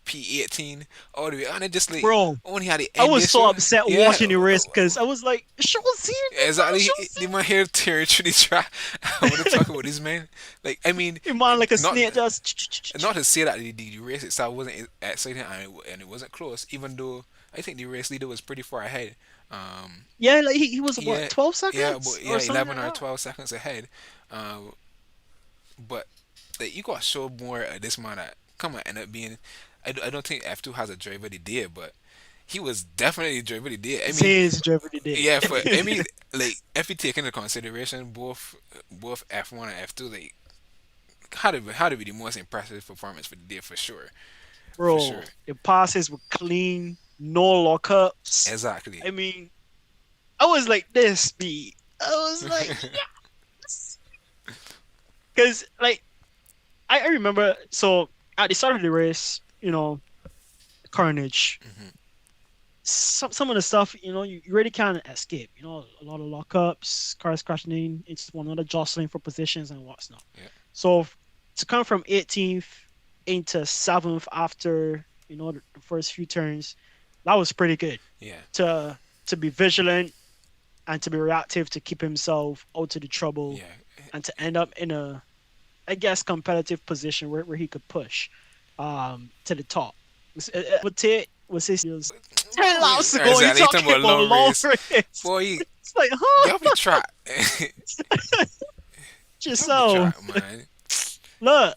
P18 all the way, and it just like Bro, only had the I end was this so show. upset Yeah, watching the race because I was like, show Zine, man, exactly. show The man here tearing through the track. I want to talk about this man. Like, I mean, Zine. Man, like a not snake just. not to say that the race itself wasn't exciting and it wasn't close, even though I think the race leader was pretty far ahead. Um, Yeah, like he was what, yeah, 12 yeah, seconds but or yeah, something 11 like or that. 12 seconds ahead. Uh, but like, you got to show more of this man that come on end up being. I don't think F2 has a driver the day, but he was definitely a driver the day. I mean, Zane's driver today. yeah, for I mean, like if you take into consideration both F1 and F2, like how to be the most impressive performance for the day for sure. Bro, the passes were clean, no lockups. Exactly. I mean, I was like this speed. I was like, yes. Because, like, I remember, so at the start of the race, Carnage, Hmm. some of the stuff, you really can't escape. A lot of lockups, cars crashing into one another, jostling for positions and what's not. Yeah. So to come from 18th into 7th after, the first few turns, that was pretty good. Yeah. To to be vigilant and to be reactive to keep himself out of the trouble Yeah. and to end up in a, I guess, competitive position where he could push to the top. Would take was his 10 Long laps race. ago. You Exactly. You talking talking about about long long race, race? boy. It's like, Get huh? off the track. Get off the Yourself. track, man. Look,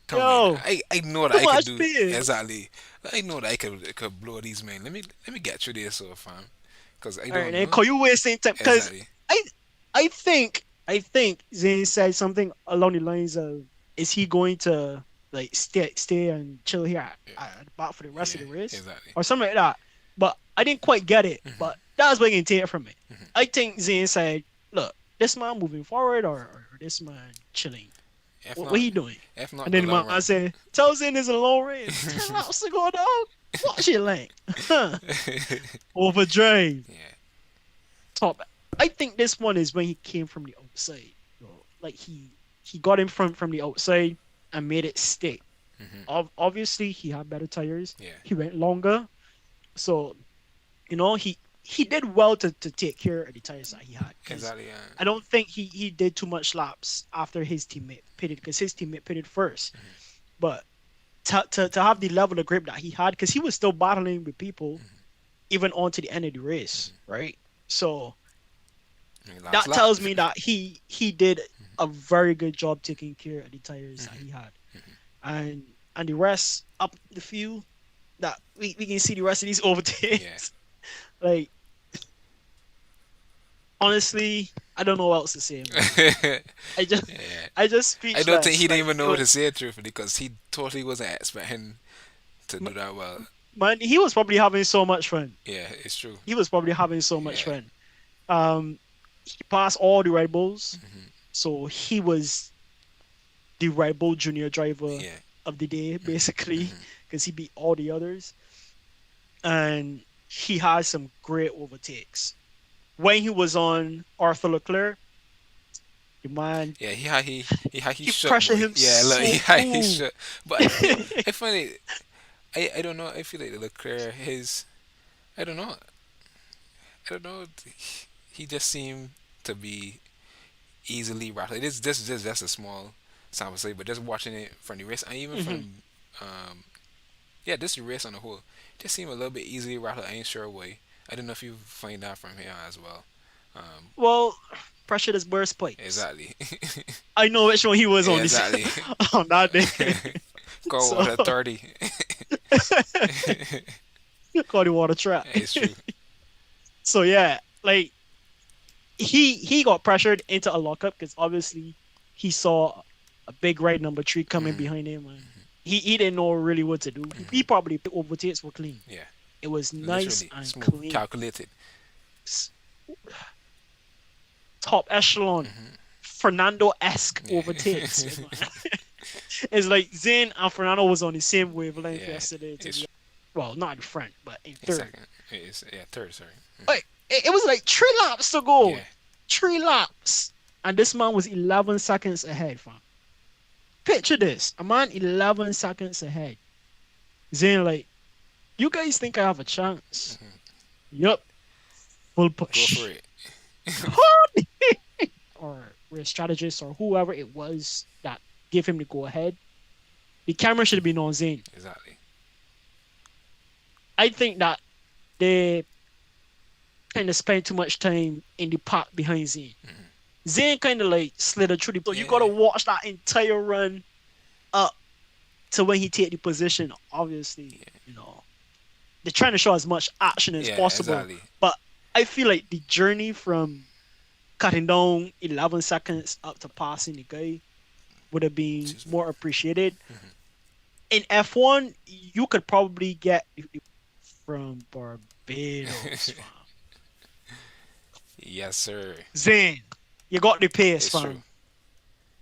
Come on. yo, I know that too I could much do pace. exactly. I know that I could blow these men. Let me get through this, so fam, because I All right, don't then know call you wasting time because exactly. I I think Zane said something along the lines of, "Is he going to like stay and chill here Yeah. at the back for the rest of Yeah. the race Exactly. or something like that?" But I didn't quite get it. Hmm. But that's what you can take from it. Hmm. I think Zane said, "Look, this man moving forward or this man chilling. If What not, he doing?" if not, And then good the luck, man man. said, "Tell Zane it's a long race. 10 laps to go, dog. Watch it, lane. Overdrive." Yeah. Top. I think this one is when he came from the outside. Like he got in front from the outside and made it stick. Hmm. Obviously, he had better tires. Yeah. He went longer, so he did well to take care of the tires that he had. Because Exactly. I don't think he did too much laps after his teammate pitted, because his teammate pitted first. But to have the level of grip that he had, because he was still battling with people even on to the end of the race, right? So I mean, last that lap. tells me that he did a very good job taking care of the tires that he had, and the rest up the field that we can see the rest of these Yeah. overtakes. Like, honestly, I don't know what else to say, man. I just Yeah. I just I don't think speechless. he didn't Like, even know what to say truthfully because he totally wasn't expecting to do that well. man, he was probably having so much fun. Yeah, it's true. He was probably having so much Yeah. fun. He passed all the Red Bulls, Hmm. so he was the Red Bull junior driver Yeah. of the day, basically, Hmm. because he beat all the others. And he had some great overtakes. When he was on Arthur Leclerc, the man, Yeah, he he shut pressured boy. him Yeah, look, so he cool. shut. But I find it. I don't know. I feel like Leclerc his. I don't know. I don't know. He just seemed to be easily rattled. This just a small sample size, but just watching it from the race and even Mhm. from yeah, this race on the whole, just seemed a little bit easily rattled. I ain't sure why. I don't know if you find that from here as well. Um, Well, pressured his burst pipes. exactly. I know which one he was Yeah, on this exactly. on that day. Call So water 30. call the water trap. It's true. So yeah, like he got pressured into a lockup because obviously he saw a big red number three coming Hmm. behind him, and he didn't know really what to do. He probably overtakes were clean. Yeah, It was nice literally and smooth, clean. calculated. Top echelon, Hmm. Fernando-esque Yeah, overtakes. It's like Zane and Fernando was on the same wavelength yeah. yesterday. It's Well, not in front, but in it's third. second. It's yeah third. Sorry. Like, It was like 3 laps to go. Yeah. 3 laps. And this man was 11 seconds ahead, fam. Picture this. A man 11 seconds ahead. Zane, like, you guys think I have a chance? Yup. Full Go for push. it. Or race strategist or whoever it was that gave him the go ahead. The camera should have been on Zane. Exactly. I think that they kind of spent too much time in the park behind Zane. Zane kind of like slithered through the. So you Yeah. gotta watch that entire run up to when he take the position. Obviously, they're trying to show as much action as Yeah. possible, Exactly. but I feel like the journey from cutting down 11 seconds up to passing the guy would have been Excuse me. more appreciated. In F1, you could probably get from Barbados, fam. Yes, sir. Zane, you got the pace, It's true. fam.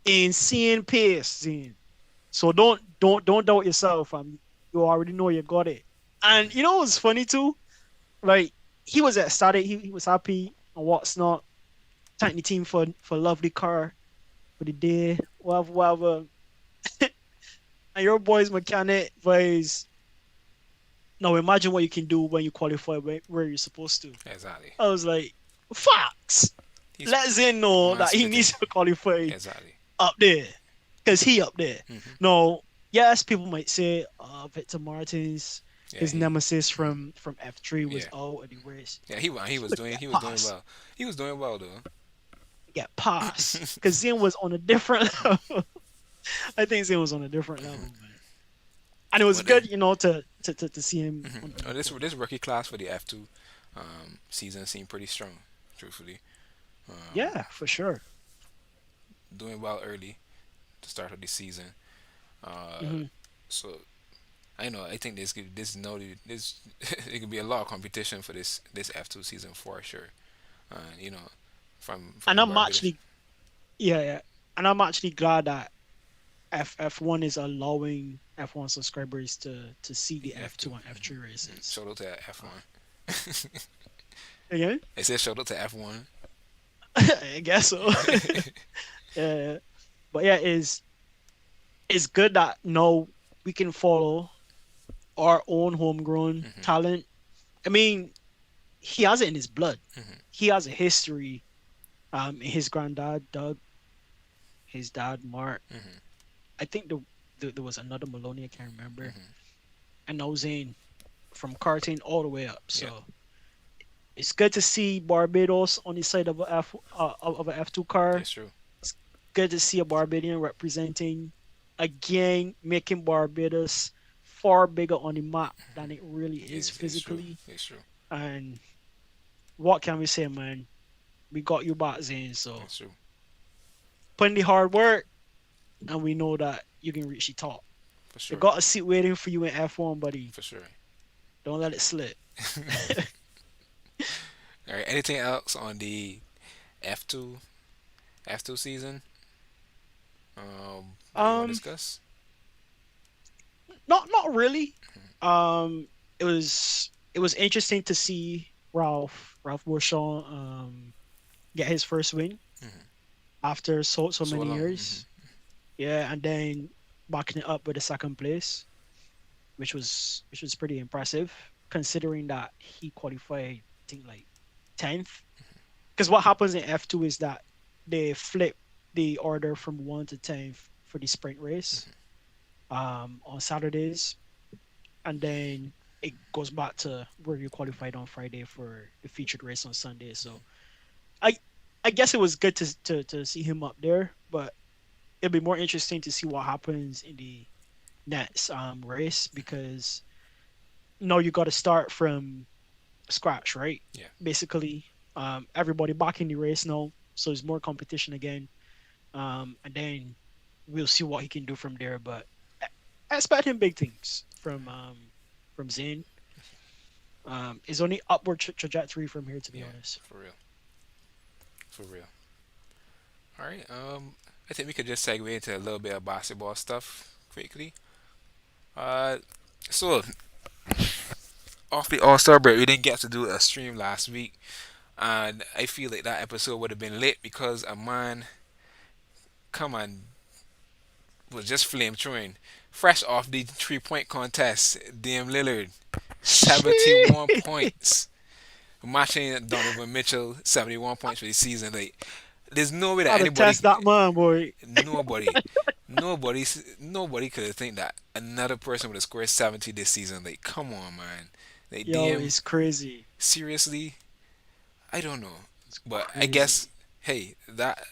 Insane pace, Zane. So don't doubt yourself, fam. You already know you got it. And you know what's funny too? Like he was ecstatic, he was happy and what's not. Thank the team for lovely car for the day, whatever, whatever. And your boy's mechanic was now imagine what you can do when you qualify where you're supposed to. Exactly. I was like, facts. He's Let Zane know man that he spitting. needs to qualify Exactly. up there. Because he up there. Hmm. No, yes, people might say Victor Martins, Yeah. his nemesis from F3 was Yeah. out of the race. Yeah. He was Look, doing get he was doing pass. well. He was doing well though. Get pass. Because Zane was on a different level. I think Zane was on a different level, man. And it was But then, good, to see him on oh, the podium. this rookie class for the F2 season seemed pretty strong, truthfully. Um, Yeah, for sure. Doing well early to start of the season. Uh, Hmm. so I know I think this it could be a lot of competition for this F2 season for sure. You know, from And the I'm Barbados. actually, yeah, yeah. And I'm actually glad that F1 is allowing F1 subscribers to see The the F2. F2 and F3 races. Shout out to F1. Again, I said shout out to F1. I guess so. Yeah, but yeah, it's good that now we can follow our own homegrown Hmm. talent. I mean, he has it in his blood. Hmm. He has a history. His granddad Doug, his dad Mark. Hmm. I think there was another Maloney. I can't remember. Hmm. And now Zane from karting all the way up. Yeah, So it's good to see Barbados on the side of a F2 car. it's true. It's good to see a Barbadian representing again, making Barbados far bigger on the map than it really is It's true. physically. It's true. And what can we say, man? We got you back, Zane. So It's true. put in the hard work, and we know that you can reach the top. For You sure. got a seat waiting for you in F1, buddy. For sure. Don't let it slip. All right. Anything else on the F2 F2 season? That you want to um, discuss? not really. It was interesting to see Ralph Bouchon get his first win Hmm. after so So many long. years. Yeah, and then backing it up with a second place, which was pretty impressive considering that he qualified, I think like 10th. Because what happens in F2 is that they flip the order from 1 to 10th for the sprint race on Saturdays, and then it goes back to where you qualified on Friday for the featured race on Sunday. So I I guess it was good to see him up there, but it'll be more interesting to see what happens in the next race because now you got to start from scratch, right? Yeah. Basically, everybody back in the race now, so there's more competition again, and then we'll see what he can do from there. But I expect him big things from Zane. It's only upward trajectory from here, to be Yeah. honest. For real. For real. All right. I think we could just segue into a little bit of basketball stuff quickly. Uh, so off the All Star break, we didn't get to do a stream last week. And I feel like that episode would have been lit because a man, come on, was just flame throwing. Fresh off the 3 point contest, Damian Lillard, Shit. 71 points. Matching Donovan Mitchell, 71 points for the season. Like, there's no way that How to anybody, test that man, boy. nobody, nobody could have think that another person would have scored 70 this season. Like, come on, man. Like, Yo, damn, it's crazy. seriously, I don't know, It's but I guess, crazy. hey, that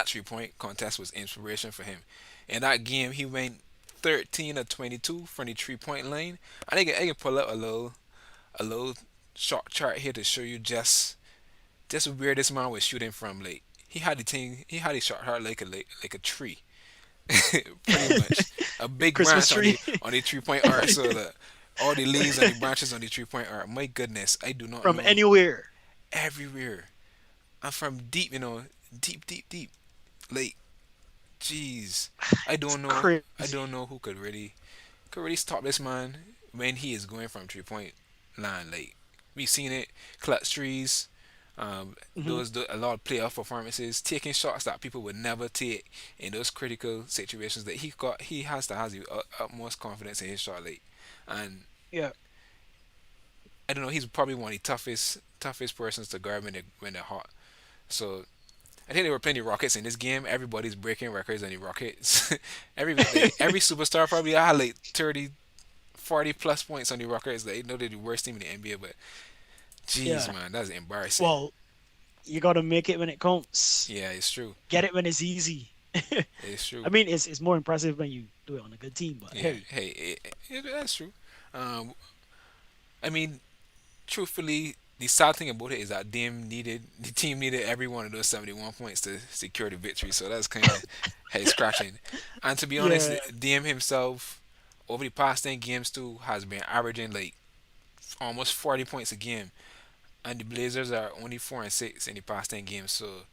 3 point contest was inspiration for him. In that game, he went 13 of 22 from the 3 point line. I can pull up a little short chart here to show you just where this man was shooting from. Like, he had the shot hard like a tree, pretty much a big Christmas branch on tree. the 3 point arc. So all the leaves and the branches on the 3 point arc. My goodness, I do not From know. anywhere. Everywhere. I'm from deep, deep, deep, deep. Like, jeez, I It's don't know. I crazy. don't know who could really stop this man when he is going from 3 point line. Like, we've seen it, clutch trees, Hmm. a lot of playoff performances, taking shots that people would never take in those critical situations. That he has to has the utmost confidence in his shot. Like, and Yeah. I don't know. He's probably one of the toughest persons to guard when they're hot. So I think there were plenty of Rockets in this game. Everybody's breaking records on the Rockets. Every superstar probably had like 30, 40 plus points on the Rockets. They know they're the worst team in the NBA, but jeez, Yeah. man, that's embarrassing. Well, you got to make it when it counts. Yeah, it's true. Get it when it's easy. It's I true. mean, it's more impressive when you do it on a good team. But Yeah, hey, hey, that's true. Um, I mean, truthfully, the sad thing about it is that the team needed every one of those 71 points to secure the victory. So that's kind of head scratching. And to be honest, yeah, DM himself over the past 10 games too has been averaging like almost 40 points a game. And the Blazers are only 4-6 in the past 10 games. So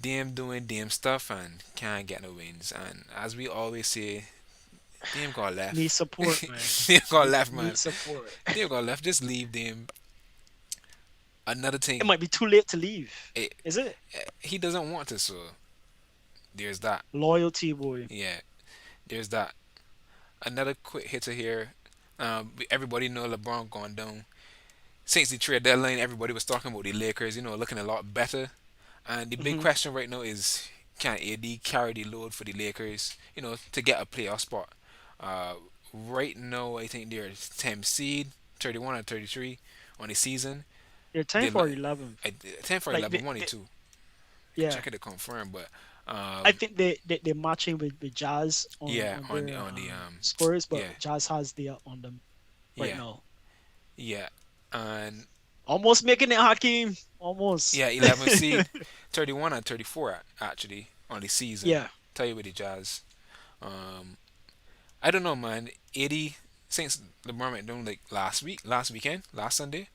DM doing DM stuff and can't get no wins. And as we always say, DM got need left. support, man. DM got left, Need man. support. DM got left. Just leave DM. Another It thing, might be too late to leave. it, Is it? he doesn't want to, so there's that. Loyalty, boy. Yeah, there's that. Another quick hitter here. Everybody know LeBron gone down. Since the trade deadline, everybody was talking about the Lakers, looking a lot better. And the big Hmm. question right now is, can AD carry the load for the Lakers, to get a playoff spot? Uh, right now, I think they're 10th seed, 31 or 33 on the season. They're 10 They for 11th. 10 for Like 11, 1 and 2. I can yeah. check it to confirm, but I um, think they're matching with Jazz yeah, on on their the scores, yeah, but Jazz has the up on them right yeah, now. yeah, and Almost making it, Hakeem. Almost. yeah, 11 seed, 31 and 34 actually on the season. Yeah. Tell you with the Jazz. Um, I don't know, man. 80 since LeBron went down like last weekend, last Sunday,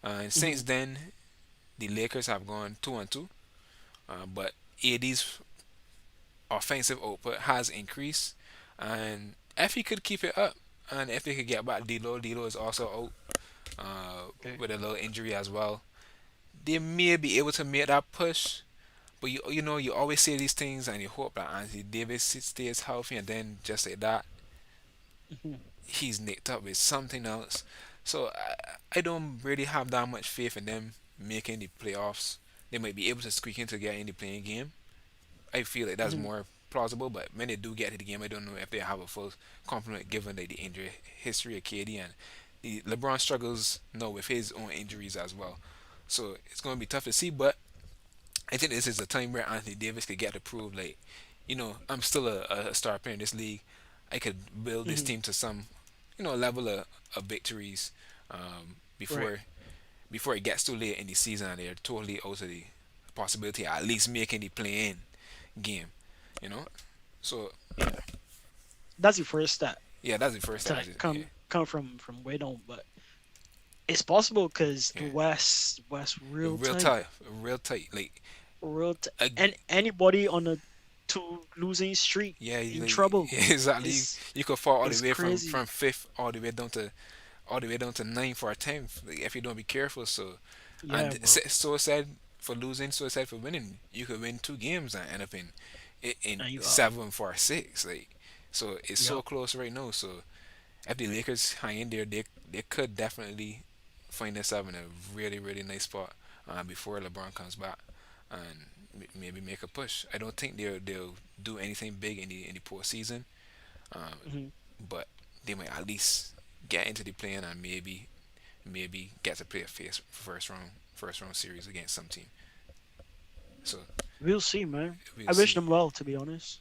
and Hmm. since then the Lakers have gone 2-2. But 80's offensive output has increased, and if he could keep it up, and if he could get back D'Lo is also out Okay. with a little injury as well. They may be able to make that push, but you always say these things and you hope that Anthony Davis stays healthy, and then just like that, Hmm. he's nicked up with something else. So I don't really have that much faith in them making the playoffs. They might be able to squeak in to get in the playing game. I feel like that's Hmm. more plausible, but when they do get to the game, I don't know if they have a full complement given like the injury history of KD and the LeBron struggles with his own injuries as well. So it's going to be tough to see, but I think this is a time where Anthony Davis could get to prove like, I'm still a star player in this league. I could build this Hmm. team to some, level of victories Right. before it gets too late in the season and they're totally out of the possibility of at least making the play-in game. You know, so Yeah. That's your first step yeah, that's the first to step. like Yeah, come from way down, but it's possible because the yeah, West real real tight, tight, real tight. Like, uh, and anybody on a two losing streak yeah, in like, trouble. exactly. You It's could fall all the it's way from crazy. fifth all the way down to all the way down to ninth or tenth like, if you don't be careful. So, Yeah, and bro. so sad for losing, so sad for winning. You could win two games and end up in And you up. seven for six. Like, so it's so Yep. close right now. So if the Lakers hang in there, they could definitely find themselves in a really nice spot before LeBron comes back and maybe make a push. I don't think they'll do anything big in the postseason, um, Hmm. but they might at least get into the play and maybe get to play a first round series against some team. So We'll see, man. we'll I wish see. them well, to be honest,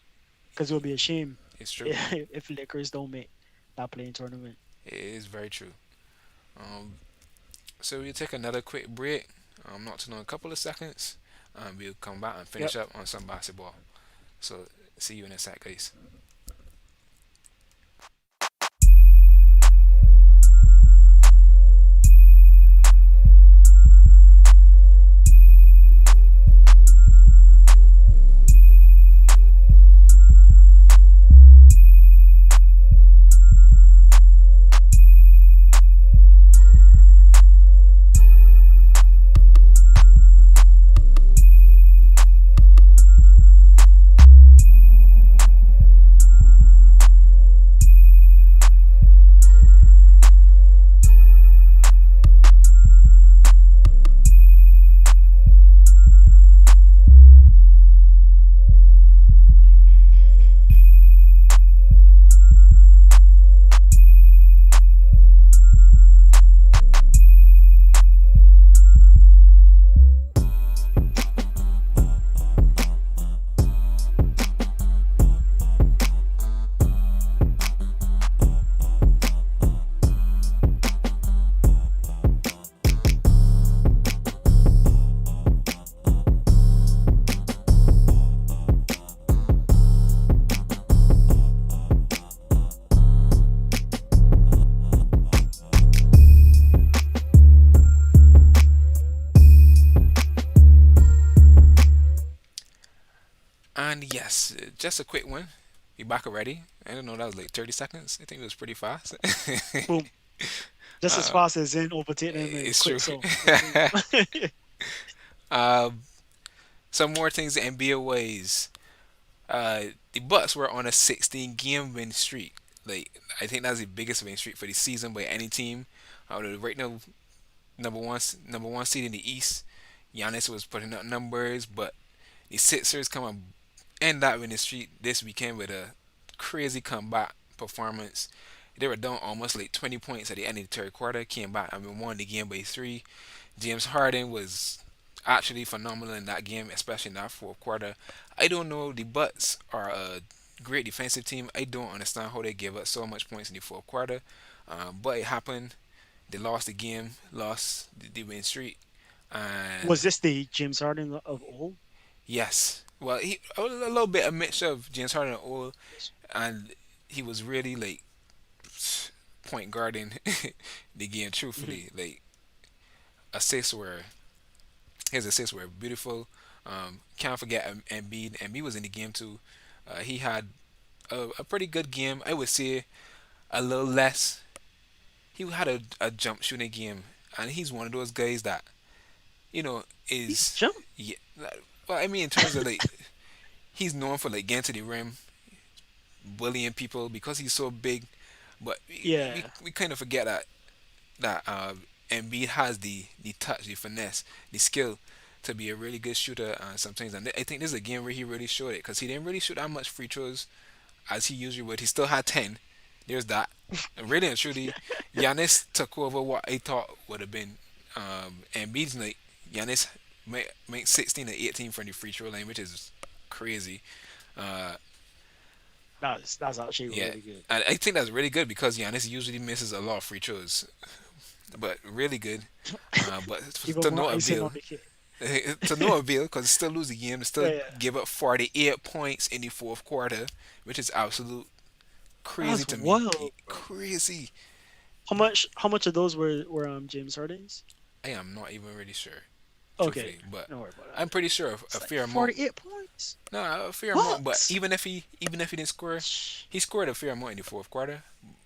because it would be a shame It's true. if Lakers don't make that playing tournament. It is very true. Um, so we'll take another quick break. Not to know a couple of seconds. We'll come back and Yep. finish up on some basketball. So see you in a sec, guys. And yes, just a quick one. We back already. I don't know, that was like 30 seconds. I think it was pretty fast. Boom. Just as uh, fast as in overtaking him in it's quick true. so. Boom. um, some more things in NBA ways. The Bucks were on a 16 game win streak. Like, I think that's the biggest win streak for the season by any team. Right now, number one seed in the East. Giannis was putting up numbers, but the Sixers come and end that winning streak this weekend with a crazy comeback performance. They were down almost like 20 points at the end of the third quarter, came back and won the game by three. James Harden was actually phenomenal in that game, especially in that fourth quarter. I don't know, the Bucks are a great defensive team. I don't understand how they gave up so much points in the fourth quarter, but it happened. They lost the game, lost the win streak, and Was this the James Harden of old? yes, well, he a little bit a mixture of James Harden and Oil, and he was really like point guarding the game. Hmm. Truthfully, like assists were his assists were beautiful. Can't forget Embiid. Embiid was in the game too. He had a pretty good game. I would say a little less. He had a jump shooting game, and he's one of those guys that He is jumped. yeah. Well, I mean, in terms of like, he's known for like getting to the rim, bullying people because he's so big. But Yeah. we kind of forget that Embiid has the touch, the finesse, the skill to be a really good shooter sometimes. And I think this is a game where he really showed it because he didn't really shoot that much free throws as he usually would. He still had 10. There's that. And really and truly, Giannis took over what I thought would have been Embiid's night. Giannis make 16 to 18 from the free throw line, which is crazy. Uh, That's actually yeah, really good. and I think that's really good because Giannis usually misses a lot of free throws, but really good. But Even to more no icing avail. on the cake. To no avail because still lose the game, still Yeah. give up 48 points in the fourth quarter, which is absolute crazy That's to me. wild, bro. Crazy. How much of those were James Harden's? I am not even really sure, Okay. truthfully, but Don't worry about that. I'm pretty sure a It's like fair amount. 48 points. No, a fair amount. But What? even if he didn't score, he scored a fair amount in the fourth quarter.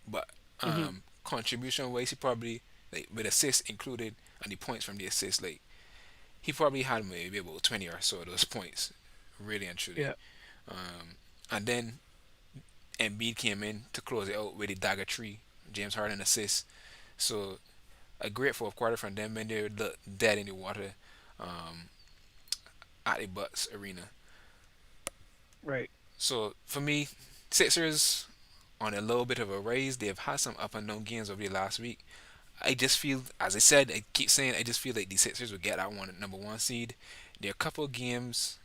But Mm-hmm. contribution wise, he probably like with assists included and the points from the assists, like he probably had maybe about 20 or so of those points, really and truly. Yeah. And then Embiid came in to close it out with the dagger tree. James Harden assist. So a great fourth quarter from them, and they're dead in the water um, at the Bucks arena. Right. So for me, Sixers on a little bit of a raise. They've had some up and down games over the last week. I just feel, as I said, I keep saying, I just feel like the Sixers will get that one number one seed. They're a couple games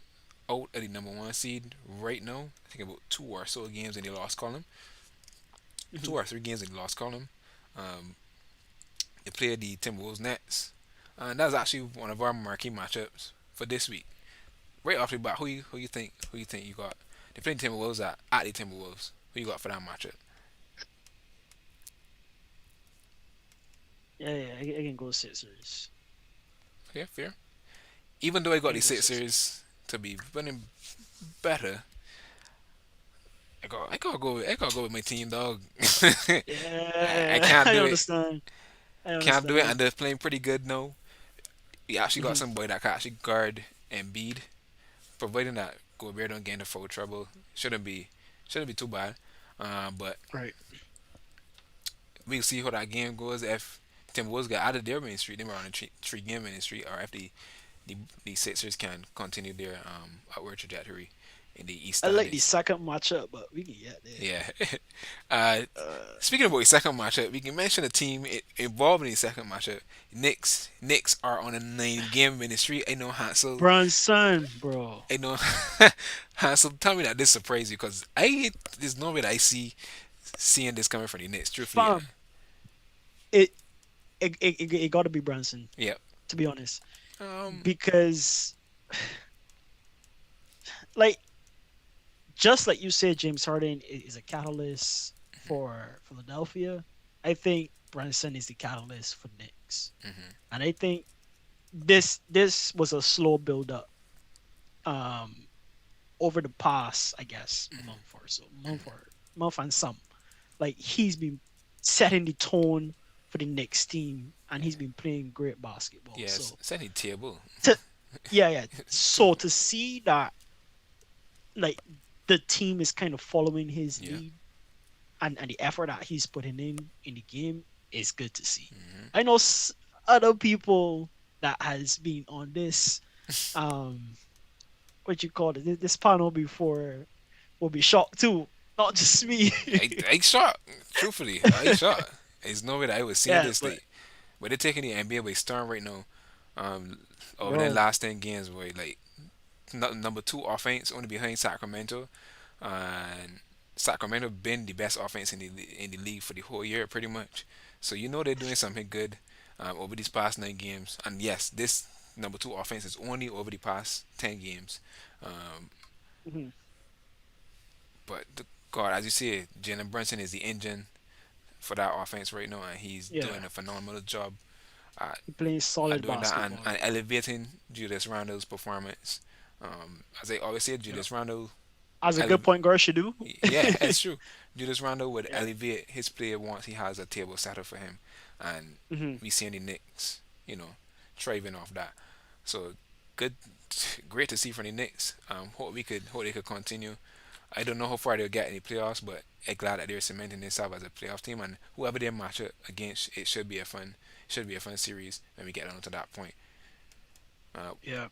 out of the number one seed right now. I think about two or so games in the lost column, two Hmm. or three games in the lost column. Um, they played the Timberwolves Nets, and that's actually one of our marquee matchups for this week. Right off the bat, who you think you got? They played the Timberwolves at the Timberwolves. Who you got for that matchup? Yeah, yeah. I can go Sixers. Yeah, fair. Even though I I got the can go Sixers. Sixers to be running better, I gotta go with my team, dog. I Yeah, can't I do it. understand. I Can't do it, understand. and they're playing pretty good now. We actually got Hmm. some boy that can actually guard Embiid, providing that Gobert don't get into foul trouble. Shouldn't be too bad. But Right. we'll see how that game goes. If Timberwolves get out of their main street, they were on a three game winning streak, or if the the Sixers can continue their upward trajectory in the East I like the standings. second matchup, but we can get there. Yeah. uh, Uh, Speaking about the second matchup, we can mention a team involved in the second matchup. Knicks are on a 9 game winning streak. I know Hansel. Brunson, bro. I know Hansel. Tell me that this surprised you because there's no way that I see seeing this coming from the Knicks. Truthfully, yeah. Fam, it it got to be Brunson, Yeah. to be honest, Um. because like just like you said, James Harden is a catalyst for Philadelphia. I think Brunson is the catalyst for Knicks, and I think this was a slow build up um over the past, I guess, month or so, month and some. Like he's been setting the tone for the next team, and he's been playing great basketball. Yes. So, It's any table. to, yeah, yeah. So to see that, like the team is kind of following his Yeah. lead, and the effort that he's putting in the game is good to see. I know other people that has been on this um what you call it, this panel before will be shocked too, not just me. I shot. Truthfully, I shot. There's no way that I was seeing Yeah, this but late. But they're taking the NBA by storm right now. Um, over their bro, last 10 games, were like number two offense, only behind Sacramento, and Sacramento been the best offense in the league for the whole year, pretty much. So you know they're doing something good over these past 9 games. And yes, this number two offense is only over the past 10 games. Um, mhm, but God, as you see, Jalen Brunson is the engine for that offense right now, and he's yeah, doing a phenomenal job at, he playing at solid doing that and basketball. elevating Julius Randle's performance. As I always say, Yeah, Julius Randle, as a good ele- point guard should do. yeah, it's true. Julius Randle would Yeah. elevate his play once he has a table set up for him, and Hmm. we seeing the Knicks, thriving off that. So good, great to see from the Knicks. Hope they could continue. I don't know how far they'll get in the playoffs, but I'm glad that they're cementing themselves as a playoff team, and whoever they match up against, it should be a fun series when we get down to that point. Uh, Yeah,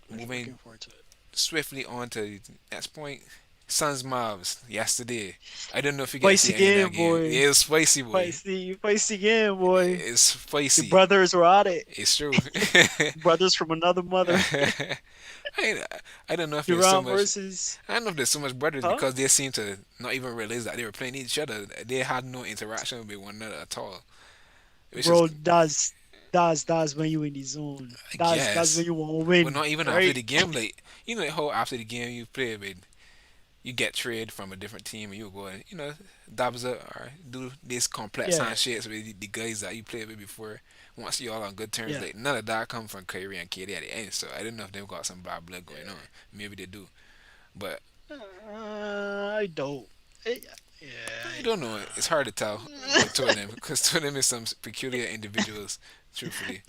Moving looking forward to it. swiftly on to the next point. Suns Mavs yesterday. I don't know if you guys see Spicy any of that game, game. boy. It was spicy, boy. Spicy game, boy. It's The spicy. brothers were at it. It's true. Brothers from another mother. I, I don't know if there's so Durant much. versus, I don't know if there's so much brothers huh? because they seem to not even realize that they were playing each other. They had no interaction with one another at all, which is, Bro, that's when you in the zone. I That's when guess, you want to but win, not even after right? the game. Like how after the game you play with, you get traded from a different team and you go and dabs up or do these complex Yeah, handshakes with the guys that you played with before. Once you all on good terms, yeah. like none of that come from Kyrie and KD at the end. So I don't know if they've got some bad blood going on. Yeah. Maybe they do, but I don't. Eh, Yeah, don't know. It's hard to tell with two of them because two of them is some peculiar individuals, truthfully.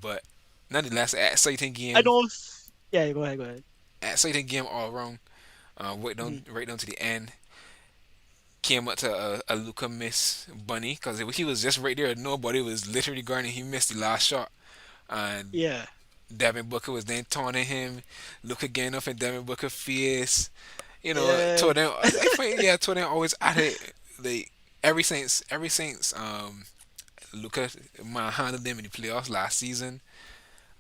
But nonetheless, I don't. Yeah, go ahead. Go ahead. exciting game all around. Mhm. Right down to the end. Came up to a Luca miss bunny because he was just right there. Nobody was literally guarding. He missed the last shot, and Yeah. Devin Booker was then taunting him. Luca getting up in Devin Booker face. You know, two Yeah. of them. I find yeah, two of them always at it. Like ever since Luca manhandled them in the playoffs last season.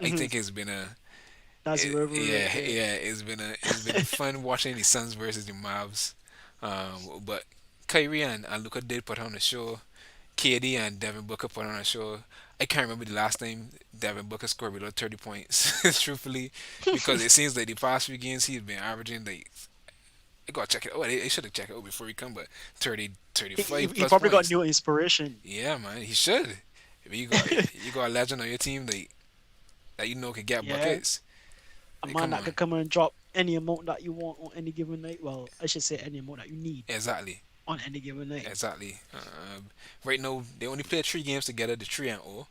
I Hmm. think it's been a That's a rivalry yeah, right there. yeah, it's been fun watching the Suns versus the Mavs. But Kyrie and Luca did put on a show. KD and Devin Booker put on a show. I can't remember the last time Devin Booker scored below 30 points, truthfully, because it seems like the past few games he's been averaging like I gotta check it. Oh, they should have checked it out before he come, but 30, he, 35 he plus probably got points. new inspiration. Yeah, man, he should. If you got a legend on your team that you know can get Yeah. buckets, A like man come that on, could come and drop any amount that you want on any given night. Well, I should say any amount that you need exactly. on any given night. Exactly. Right now, they only played 3 games together, the 3-0,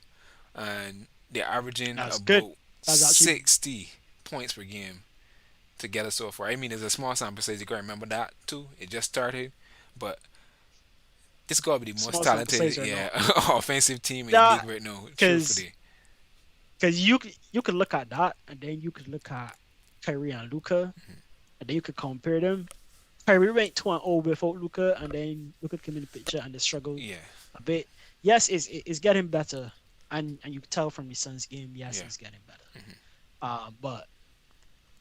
and they're averaging That's good. about That's actually 60 points per game together so far. I mean, there's a small sample size. You gotta remember that too. It just started, but this gotta be the most small sample talented, size right yeah, now. offensive team in the league That right now. because Truthfully, you could look at that and then you could look at Kyrie and Luca and then you could compare them. Kyrie went 2-0 without Luca, and then Luca came in the picture and they struggled yeah, a bit. Yes, it's getting better, and you can tell from the Suns game. Yes, yeah. it's getting better. But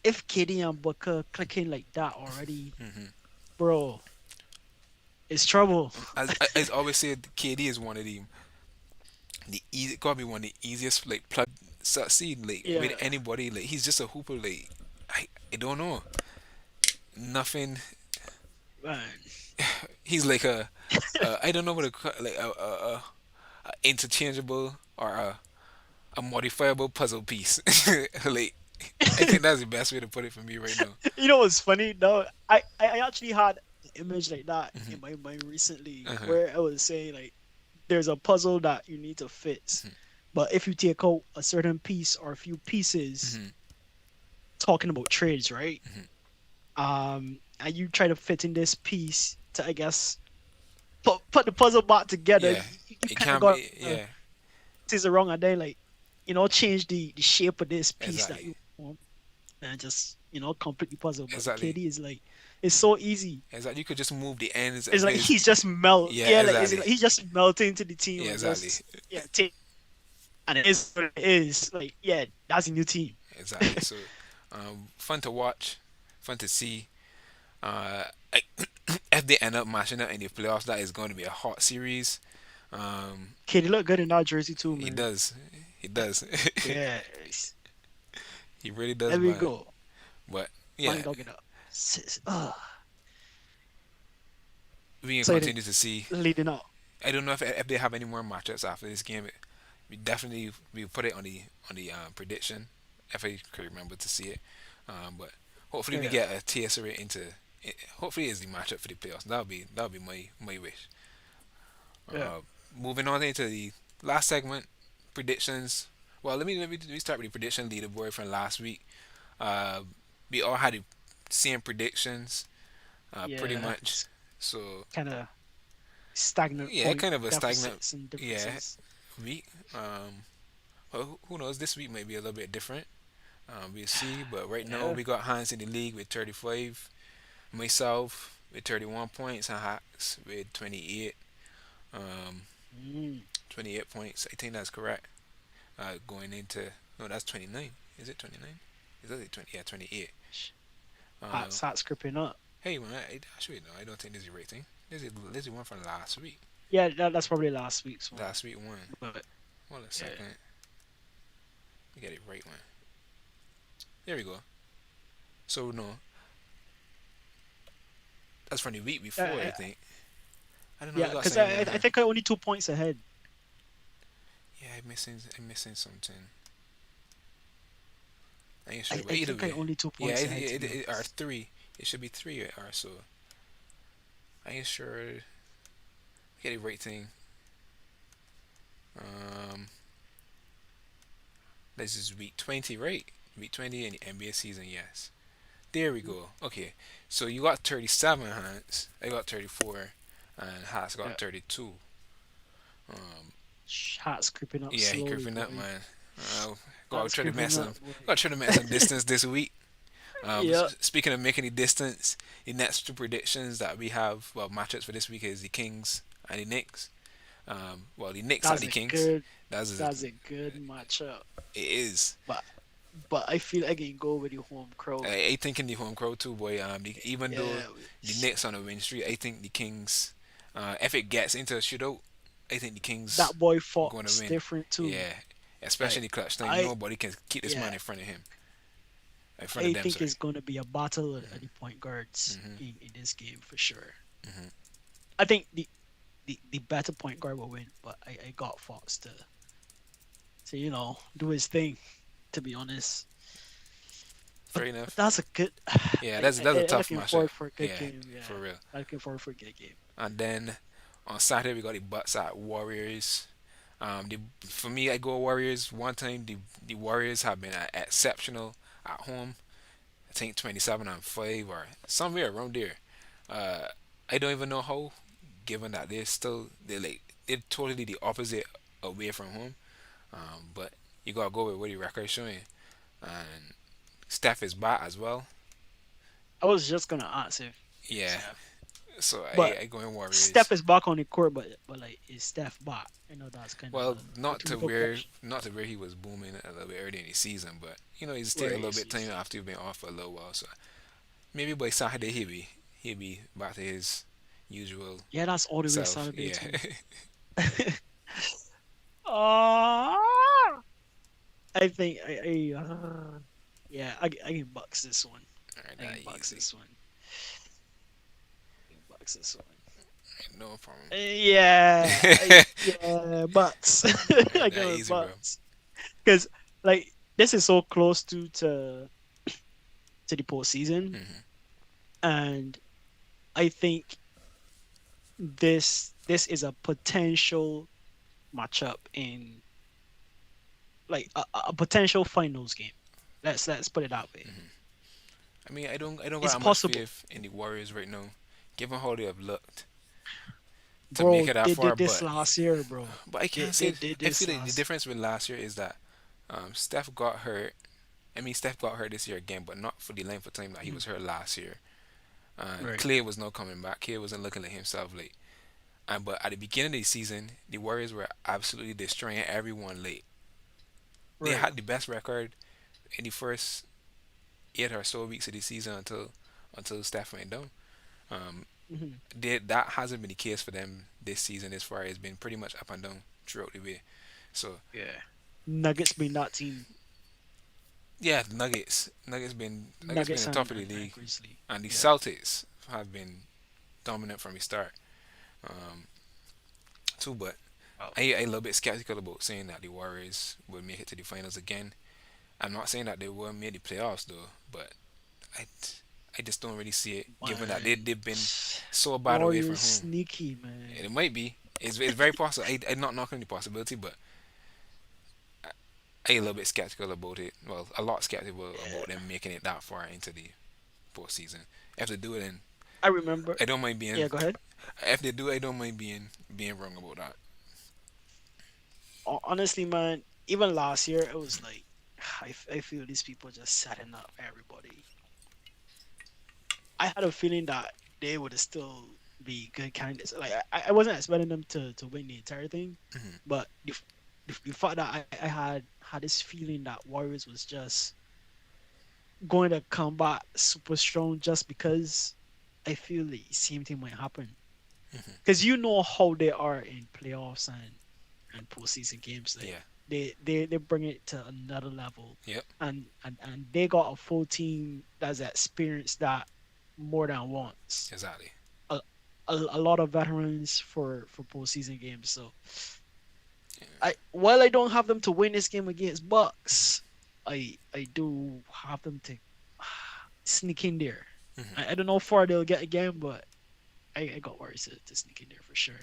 if KD and Booker clicking like that already, bro, it's trouble. As I always said, KD is one of the easy, gotta be one of the easiest like plug succeed like with Yeah, anybody. Like he's just a hooper. Like I don't know nothing. man. He's like I don't know what like a interchangeable or a modifiable puzzle piece. Like I think that's the best way to put it for me right now. You know what's funny? No, I actually had an image like that in my mind recently, Uh huh. where I was saying like there's a puzzle that you need to fix, but if you take out a certain piece or a few pieces, talking about trades, right? And you try to fit in this piece to, I guess, put the puzzle back together. Yeah, You it kind of can got be. Yeah, things wrong, and then like change the shape of this piece that exactly, you want, and just complete the puzzle. But with exactly, KD is like it's so easy. exactly. You could just move the ends It's of like his. he's just melt. Yeah, Yeah, like it's exactly. like he's just melting into the team Yeah, and exactly, just take. And it is what it is. Like that's a new team. exactly. So, fun to watch, fun to see. I, if they end up matching up in the playoffs, that is going to be a hot series. Um, KD look good in that jersey too, he man. does, he does, Yeah, he really does, there we man. go. But yeah, Money dog it up. we can Excited, continue to see. leading up. I don't know if they have any more matchups after this game. We definitely we put it on the prediction if I could remember to see it. But hopefully we Yeah, get a taste of it into. Hopefully it's the matchup for the playoffs. That'll be my wish. yeah, Uh, Moving on into the last segment, predictions. Well, let me start with the prediction leaderboard from last week. Uh, we all had the same predictions, pretty yeah. much. It's So kind of stagnant yeah, point kind of a stagnant deficits and yeah differences. week. Well, who knows? This week might be a little bit different. We'll see. But right now Yeah. we got Hans in the league with 35, myself with 31 points, and Hacks with 28. Um, Mm. 28 points. I think that's correct. Going into no, that's 29. Is it 29? Is that it? 20? Yeah, 28. Uh, Hot scripting up. hey man, actually no, I don't think this is a rating. This is one from last week. Yeah, that's probably last week's one. Last week one. But Hold on a yeah, second. We get it right one. There we go. So no, that's from the week before. I uh, think. I don't know. I yeah, got because something I on I here. think I only 2 points ahead. Yeah, I'm missing something. I ain't I, sure, but I either think I way, only two yeah, points ahead to be are honest. three. It should be three or so. I ain't sure. Get the right thing. Um, this is week 20, right? Week 20 in the NBA season, yes. There we go. Okay, so you got 37 Hans. I got 34, and Hats got Yeah, 32. Um, shots creeping up yeah, he slowly, creeping up, boy. man. Got to Shots try to make creeping some. up, boy. Got to try to make some distance this week. Yeah, Speaking of making the distance, the next two predictions that we have, well, matchups for this week is the Kings and the Knicks. Well, the Knicks are that's the a Kings. good That's it that's a good matchup. is. But I feel I can go with the home crowd. I think in the home crowd too, boy. Even though Yeah, the Knicks on a win streak, I think the Kings, if it gets into a shootout, I think the Kings that boy going to Fox win. different too. Yeah, especially in Like the clutch time. I Nobody can keep this man yeah, in front of him, in front of I them. think Sorry. it's going to be a battle at the point guards Mhm. in this game for sure. Mhm. I think the better point guard will win, but I got Fox to do his thing. To be honest, Fair but that's that's a good. Yeah, that's a I tough looking matchup. forward for a good Yeah, game. Yeah, for real. looking forward for a good game. And then on Saturday we got the Bucks at Warriors. For me, I go Warriors. One time the Warriors have been exceptional at home. I think 27-5 or somewhere around there. Uh, I don't even know how, given that they're totally the opposite away from home. But you gotta go with what the record showing. And Steph is back as well. I was just gonna ask if Yeah, Steph, so but I go in Steph Warriors. is back on the court, but like is Steph back? I know that's kind of Well, the critical question. not to where he was booming a little bit early in the season, but he's still a Right, little it's, bit time it's, after he's been off for a little while. So maybe by Saturday he'll be back to his usual yeah, that's all the way self. Saturday Yeah. too. Ah, I think yeah, I can Bucks this one. All right, I that can Bucks easy. this one. I can Bucks this one. No problem. Yeah, Bucks. All right, I that go with easy, bro. Bucks because like this is so close to the postseason, Hmm. and I think this is a potential matchup in like a potential finals game. Let's put it that way. I mean, I don't It's got much possible, faith in the Warriors right now, given how they have looked to make bro. it that They far. did this But last year, bro. I can't say. They did I this feel like the last. difference with last year is that Steph got hurt. I mean, Steph got hurt this year again, but not for the length of time that he Mhm. was hurt last year. Right. Clay was not coming back. Clay wasn't looking like himself late. But at the beginning of the season, the Warriors were absolutely destroying everyone late. They Right. had the best record in the first 8 or so weeks of the season until Steph went down. Um, Hmm. that hasn't been the case for them this season as far as been pretty much up and down throughout the way. So Yeah. Nuggets being that team. yeah, Nuggets been Nuggets the top of the and league, Grizzly. and the Yeah. Celtics have been dominant from the start. Um, too, but Oh, I a little bit skeptical about saying that the Warriors will make it to the finals again. I'm not saying that they will make the playoffs though, but I I just don't really see it given that man. they've been so bad away from Warriors home. sneaky, man. It might be. It's very possible. I'm not knocking the possibility, but I a little bit skeptical about it. Well, a lot skeptical about Yeah. them making it that far into the postseason. If they do it, then I remember. I don't mind being. Yeah, go ahead. If they do, I don't mind being wrong about that. Honestly, man, even last year, it was like I feel these people just setting up everybody. I had a feeling that they would still be good candidates. Like I wasn't expecting them to win the entire thing, Hmm. but the fact that I had this feeling that Warriors was just going to come back super strong just because I feel the same thing might happen. Hmm. Because you know how they are in playoffs and postseason games. Like Yeah. they bring it to another level, Yep. and they got a full team that's experienced that more than once. Exactly. A, a lot of veterans for postseason games. So while I don't have them to win this game against Bucks, I do have them to sneak in there. Hmm. I don't know how far they'll get again, but I got worries to sneak in there for sure.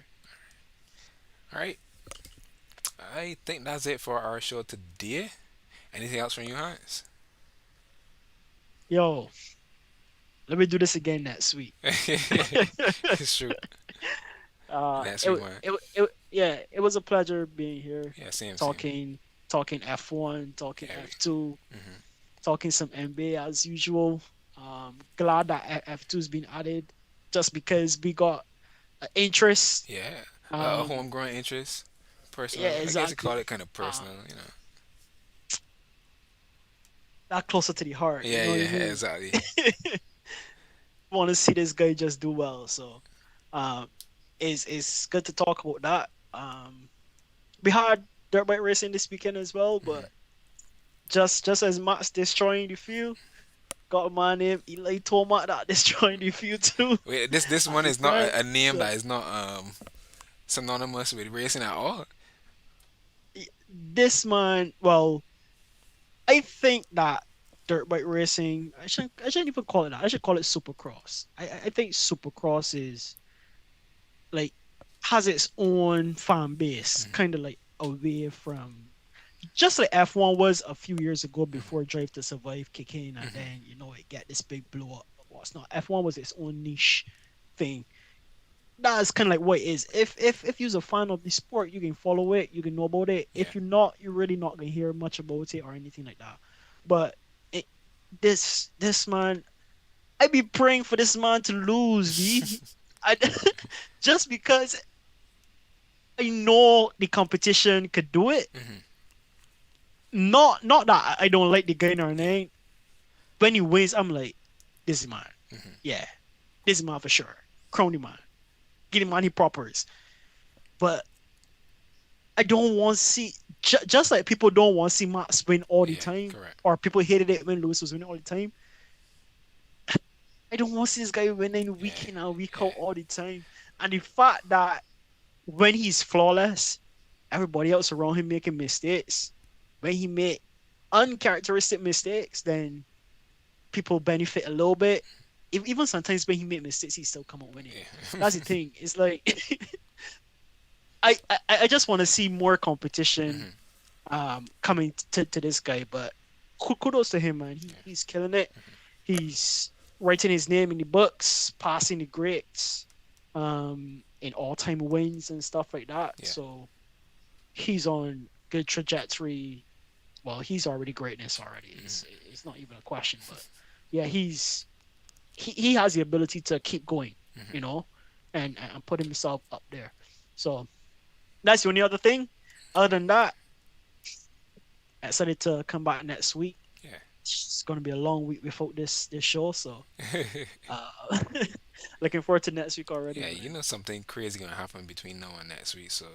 All right, I think that's it for our show today. Anything else from you, Hans? Yo, let me do this again next week. It's true. Next It, week, man. yeah, it was a pleasure being here, Yeah, same, same. talking talking F1, talking Yeah, F2, mm-hmm. talking some NBA as usual. Glad that F2 has been added, just because we got interest. Yeah. A Um, homegrown interest, yeah, personal. I guess you call exactly. it kind of Um, personal, you know. that closer to the heart, you Yeah, know what yeah, I mean? exactly. Want to see this guy just do well. So, um, it's good to talk about that. We had dirt bike racing this weekend as well, Mm-hmm. but just as much destroying the field, got a man named Eli Tomac that destroying the field too Wait, this at one the is not front. a name So that is not synonymous with racing at all. this man, well, I think that dirt bike racing, I shouldn't even call it that. I should call it Supercross. I think Supercross is like has its own fan base, Mm-hmm. kind of like away from just like F1 was a few years ago before Mm-hmm. Drive to Survive kick in, and Mm-hmm. then it get this big blow up. What's not F1 was its own niche thing. That's kind of like what it is. If you're a fan of the sport, you can follow it, you can know about it. Yeah. If you're not, you're really not gonna hear much about it or anything like that. But it, this man, I be praying for this man to lose, B. I just because I know the competition could do it. Mm-hmm. Not that I don't like the guy or Yeah. anything. When he wins, I'm like, this is mine. Mm-hmm. Yeah, this is mine for sure. Crony man, get him on his propers. But I don't want to see just like people don't want to see Max win all the Yeah. time, Correct. or people hated it when Lewis was winning all the time. I don't want to see this guy winning Yeah. week in and week Yeah. out all the time. And the fact that when he's flawless, everybody else around him making mistakes. When he make uncharacteristic mistakes, then people benefit a little bit. Even sometimes when he make mistakes, he still come out winning. Yeah. That's the thing. It's like I just want to see more competition Mm-hmm. coming to this guy. But kudos to him, man. Yeah. He's killing it. He's writing his name in the books, passing the greats, in all time wins and stuff like that. Yeah. So he's on good trajectory. Well, he's already greatness already. Mm-hmm. It's not even a question. But yeah, he has the ability to keep going, Mm-hmm. you know, and put himself up there. So that's the only other thing. Other than that, I excited to come back next week. Yeah. It's going to be a long week without this show, so Yeah. uh, looking forward to next week already, Yeah. You man. know something crazy gonna happen between now and next week, so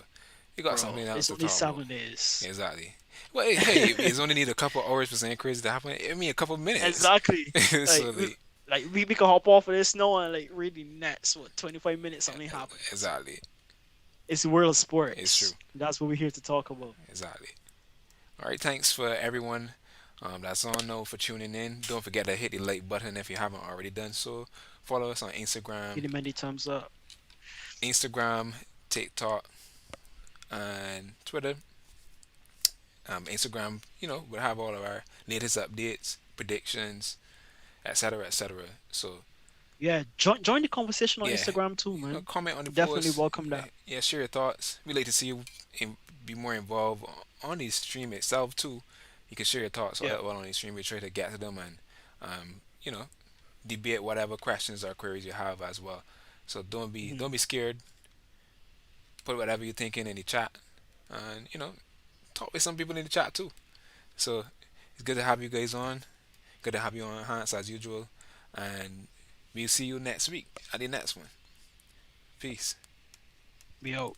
you got Bro, something else it's to only talk about. 7 days. Exactly. Well, hey, it's only need a couple hours for something crazy to happen. I mean, a couple minutes. Exactly. So Like we can hop off of this now and like read the next 25 minutes something happens. So exactly. it's world of It's true. sports. That's what we're here to talk about. Exactly. All right. Thanks for everyone that's on now for tuning in. Don't forget to hit the like button if you haven't already done so. Follow us on Give the many thumbs up. Instagram, TikTok, and Twitter. Instagram, we'll have all of our latest updates, predictions, etc., etc. So Yeah, join the conversation on yeah, Instagram too, man. comment on the Definitely post. welcome that. Yeah, share your thoughts. We like to see you be more involved on the stream itself too. You can share your thoughts Yeah. while on the stream. We try to get to them and um, you know debate whatever questions or queries you have as well. So don't be Mhm. don't be scared. Put whatever you're thinking in the chat, and talk with some people in the chat too. So it's good to have you guys on. Good to have you on, Hans, as usual. And we'll see you next week at the next one. Peace. Be out.